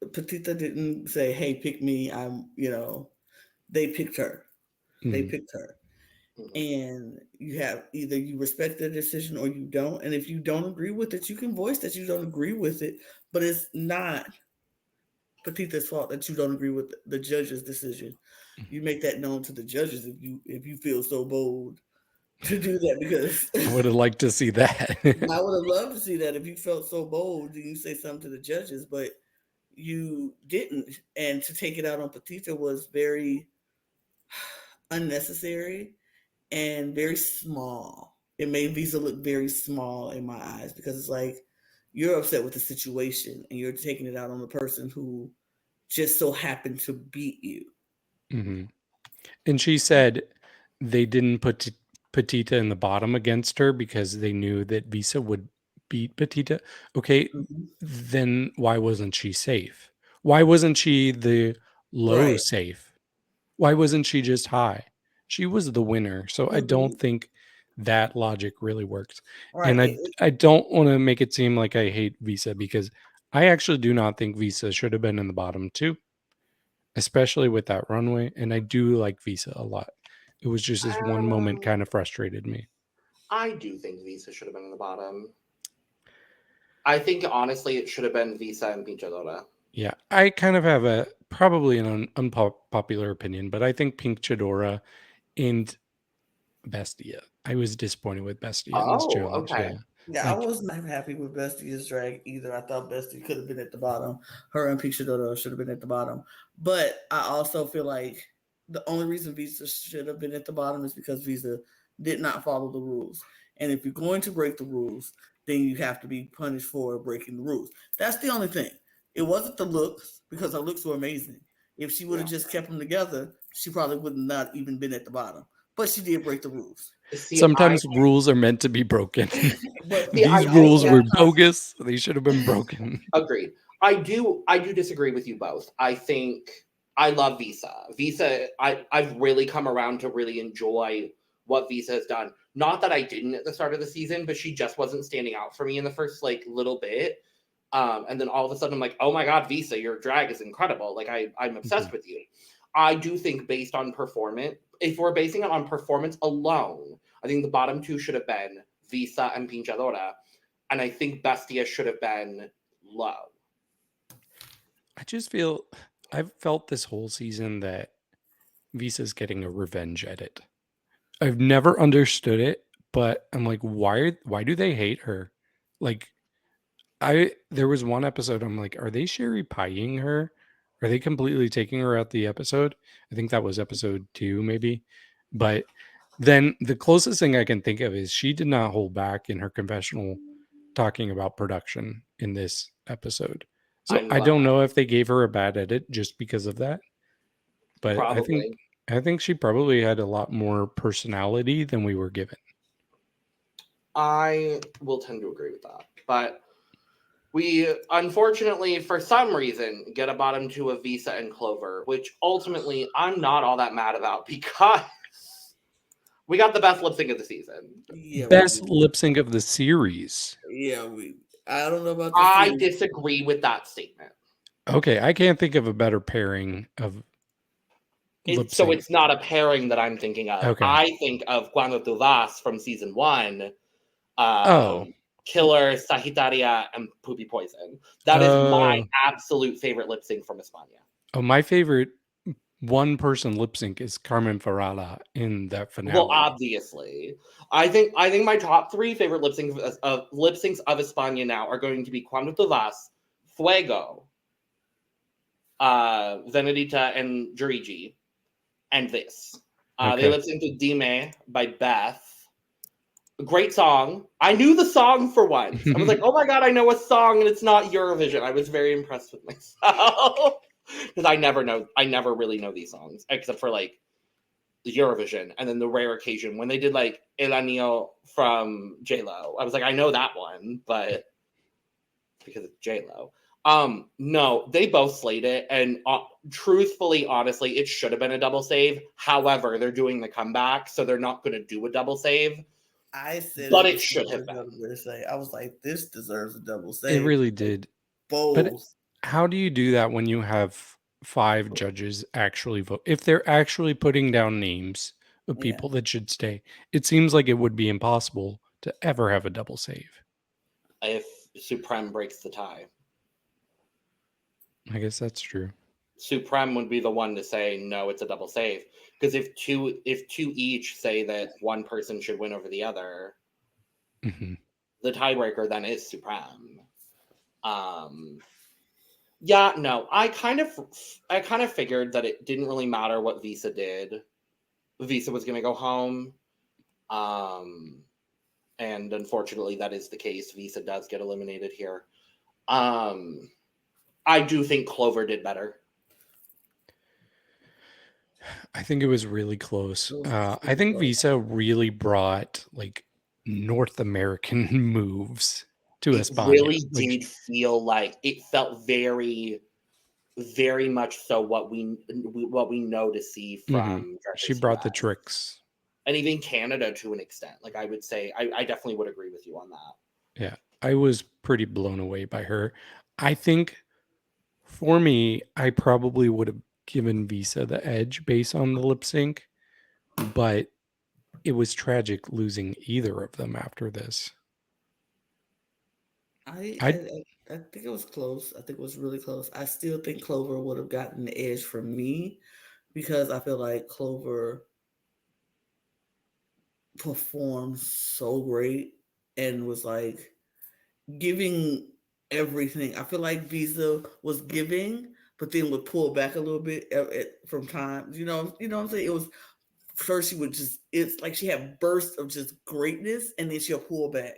Pitita didn't say, hey, pick me. They picked her. Mm-hmm. They picked her. And you have either you respect their decision or you don't. And if you don't agree with it, you can voice that you don't agree with it. But it's not Pitita's fault that you don't agree with the judge's decision. You make that known to the judges if you feel so bold to do that, because I would have liked to see that. I would have loved to see that if you felt so bold. You say something to the judges, but you didn't. And to take it out on Pitita was very unnecessary and very small. It made Visa look very small in my eyes, because it's like you're upset with the situation and you're taking it out on the person who just so happened to beat you. Mm-hmm. And she said they didn't put Pitita in the bottom against her because they knew that Visa would beat Pitita. Okay, then why wasn't she safe? Why wasn't she the low safe? Why wasn't she just high? She was the winner. So I don't think that logic really works. Right. And I don't want to make it seem like I hate Visa, because I actually do not think Visa should have been in the bottom too, especially with that runway. And I do like Visa a lot. It was just this one moment kind of frustrated me. I do think Visa should have been in the bottom. I think, honestly, it should have been Visa and Pink Chadora. Yeah, I kind of have probably an unpopular opinion, but I think Pink Chadora and Bestiah. I was disappointed with Bestiah in this challenge. Okay. Yeah, I was not happy with Bestiah's drag either. I thought Bestiah could have been at the bottom. Her and Pink Chadora should have been at the bottom. But I also feel like the only reason Visa should have been at the bottom is because Visa did not follow the rules. And if you're going to break the rules, then you have to be punished for breaking the rules. That's the only thing. It wasn't the looks, because her looks were amazing. If she would have just kept them together, she probably would not even been at the bottom. But she did break the rules. See, Sometimes rules are meant to be broken. But These rules were bogus. They should have been broken. Agreed. I do disagree with you both. I think I love Visa. I've really come around to really enjoy what Visa has done. Not that I didn't at the start of the season, but she just wasn't standing out for me in the first like little bit. And then all of a sudden I'm like, oh my God, Visa, your drag is incredible. Like I'm obsessed with you. I do think based on performance, if we're basing it on performance alone, I think the bottom two should have been Visa and Chadora. And I think Bestiah should have been low. I've felt this whole season that Visa's getting a revenge edit. I've never understood it, but I'm like, why do they hate her? Like, there was one episode I'm like, are they Sherry pieing her? Are they completely taking her out the episode? I think that was episode 2, maybe. But then the closest thing I can think of is she did not hold back in her confessional talking about production in this episode. So I don't know if they gave her a bad edit just because of that. But Probably. I think she probably had a lot more personality than we were given. I will tend to agree with that. But we, unfortunately, for some reason, get a bottom two of Visa and Clover, which ultimately I'm not all that mad about because we got the best lip sync of the season. Yeah, best lip sync of the series. Yeah, I don't know about I disagree with that statement. Okay, I can't think of a better pairing of lip sync. So it's not a pairing that I'm thinking of. Okay. I think of Cuando Tu Vas from season 1. Killer, Sagittaria, and Poopy Poison. That is my absolute favorite lip sync from España. Oh, my favorite one-person lip sync is Carmen Farala in that finale. Well, obviously, I think my top 3 favorite lip syncs of España now are going to be Cuando Tu Vas, Fuego, Venedita, and Jurigi, and this. They lip synced to Dime by Beth. Great song. I knew the song for once. I was like, oh my God, I know a song and it's not Eurovision. I was very impressed with myself. Because I never really know these songs, except for like the Eurovision. And then the rare occasion when they did like El Anillo from J-Lo. I was like, I know that one, but because it's J-Lo. No, they both slayed it. And truthfully, honestly, it should have been a double save. However, they're doing the comeback, so they're not going to do a double save. I said, but it should have been. I was like, this deserves a double save. It really did. Both. But how do you do that when you have 5 judges actually vote? If they're actually putting down names of people that should stay, it seems like it would be impossible to ever have a double save. If Supreme breaks the tie. I guess that's true. Supreme would be the one to say, no, it's a double save. Because if two each say that one person should win over the other, the tiebreaker then is Supreme. Yeah, no, I kind of figured that it didn't really matter what Visa did. Visa was going to go home. And unfortunately, that is the case. Visa does get eliminated here. I do think Clover did better. I think it was really close. I think Visa really brought like North American moves to España. It really did feel like it felt very, very much so what we know to see from. She brought the tricks, and even Canada to an extent. Like I would say, I definitely would agree with you on that. Yeah, I was pretty blown away by her. I think for me, I probably would have given Visa the edge based on the lip sync, but it was tragic losing either of them after this. I think it was close. I think it was really close. I still think Clover would have gotten the edge from me because I feel like Clover performed so great and was like giving everything. I feel like Visa was giving, but then would pull back a little bit from time. You know what I'm saying? It was first she would just, it's like she had bursts of just greatness and then she'll pull back.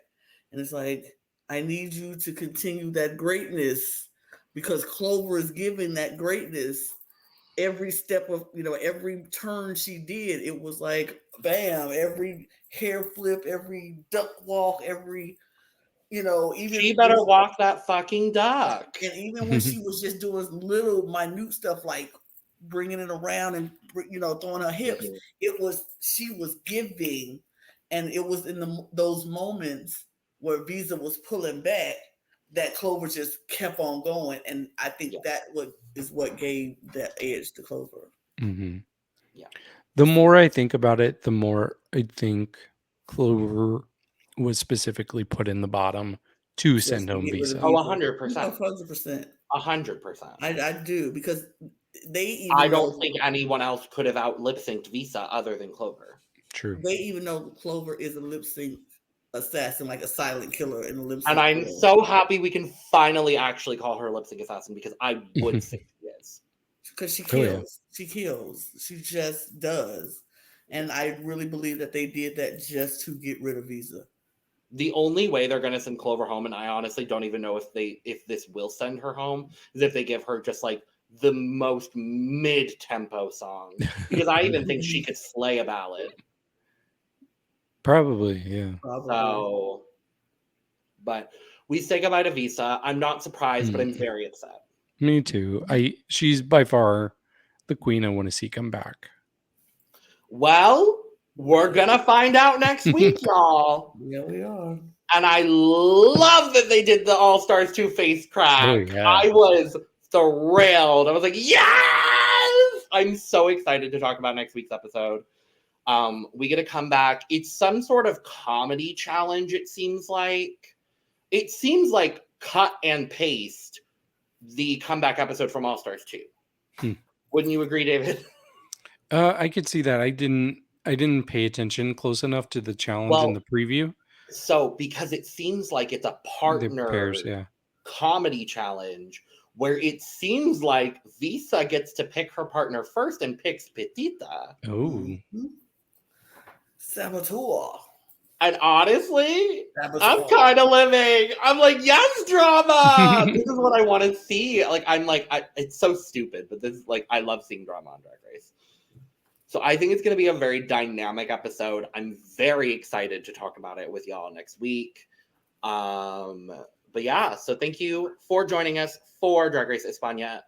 And it's like, I need you to continue that greatness because Clover is giving that greatness every step of, every turn she did, it was like, bam, every hair flip, every duck walk, every, even She better walk that fucking duck. And even when she was just doing little minute stuff like bringing it around and, throwing her hips, she was giving. And it was in those moments where Visa was pulling back that Clover just kept on going. And I think that is what gave that edge to Clover. Mm-hmm. Yeah. The more I think about it, the more I think Clover was specifically put in the bottom to send home Visa. Oh, 100%. 100%. 100%. I do, because I don't think anyone else could have out lip synced Visa other than Clover. True. They even know Clover is a lip sync assassin, like a silent killer in a lip sync. And I'm so happy we can finally actually call her a lip sync assassin, because I would think she is. Because she kills. Oh, yeah. She kills. She just does. And I really believe that they did that just to get rid of Visa. The only way they're going to send Clover home, and I honestly don't even know if this will send her home, is if they give her just like the most mid-tempo song. Because I even think she could slay a ballad. Probably, yeah. So, but we say goodbye to Visa. I'm not surprised, but I'm very upset. Me too. She's by far the queen I want to see come back. Well, we're gonna find out next week, y'all. Yeah, we are. And I love that they did the All Stars 2 face crack. Oh, yeah. I was thrilled. I was like, yes! I'm so excited to talk about next week's episode. We get to come back. It's some sort of comedy challenge, it seems like. It seems like cut and paste the comeback episode from All Stars 2. Wouldn't you agree, David? I could see that. I didn't pay attention close enough to the challenge in the preview. So, because it seems like it's a partner comedy challenge where it seems like Visa gets to pick her partner first and picks Pitita. Oh. Saboteur. And honestly, I'm kind of living. I'm like, yes, drama. This is what I want to see. Like, it's so stupid, but this is like, I love seeing drama on Drag Race. So I think it's going to be a very dynamic episode. I'm very excited to talk about it with y'all next week. But yeah, so thank you for joining us for Drag Race España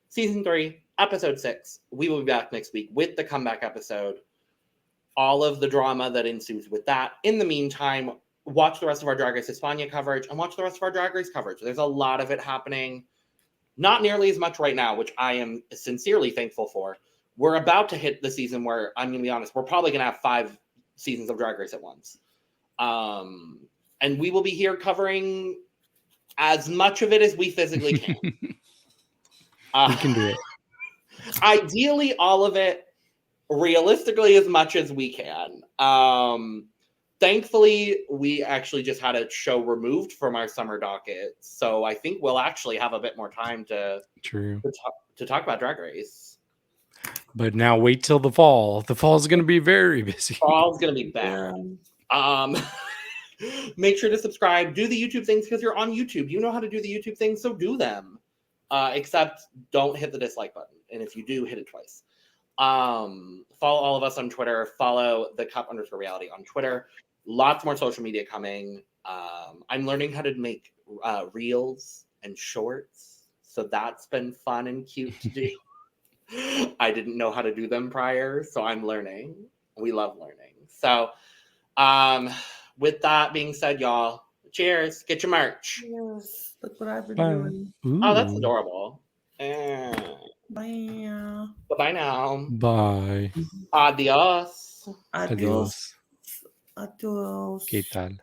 Season 3, Episode 6. We will be back next week with the comeback episode. All of the drama that ensues with that. In the meantime, watch the rest of our Drag Race España coverage and watch the rest of our Drag Race coverage. There's a lot of it happening. Not nearly as much right now, which I am sincerely thankful for. We're about to hit the season where, I'm going to be honest, we're probably going to have 5 seasons of Drag Race at once. And we will be here covering as much of it as we physically can. We can do it. Ideally, all of it. Realistically, as much as we can. Thankfully, we actually just had a show removed from our summer docket. So I think we'll actually have a bit more time to talk about Drag Race. But now wait till the fall. The fall is going to be very busy. Fall's going to be bad. Make sure to subscribe. Do the YouTube things because you're on YouTube. You know how to do the YouTube things, so do them. Except don't hit the dislike button. And if you do, hit it twice. Follow all of us on Twitter. Follow the cup_reality on Twitter. Lots more social media coming. I'm learning how to make reels and shorts. So that's been fun and cute to do. I didn't know how to do them prior, so I'm learning. We love learning. So with that being said, y'all, cheers. Get your merch. Yes, look what I've been doing. Ooh. Oh, that's adorable. Bye. Bye now. Bye. Adios. Adios. Adios. ¿Qué tal?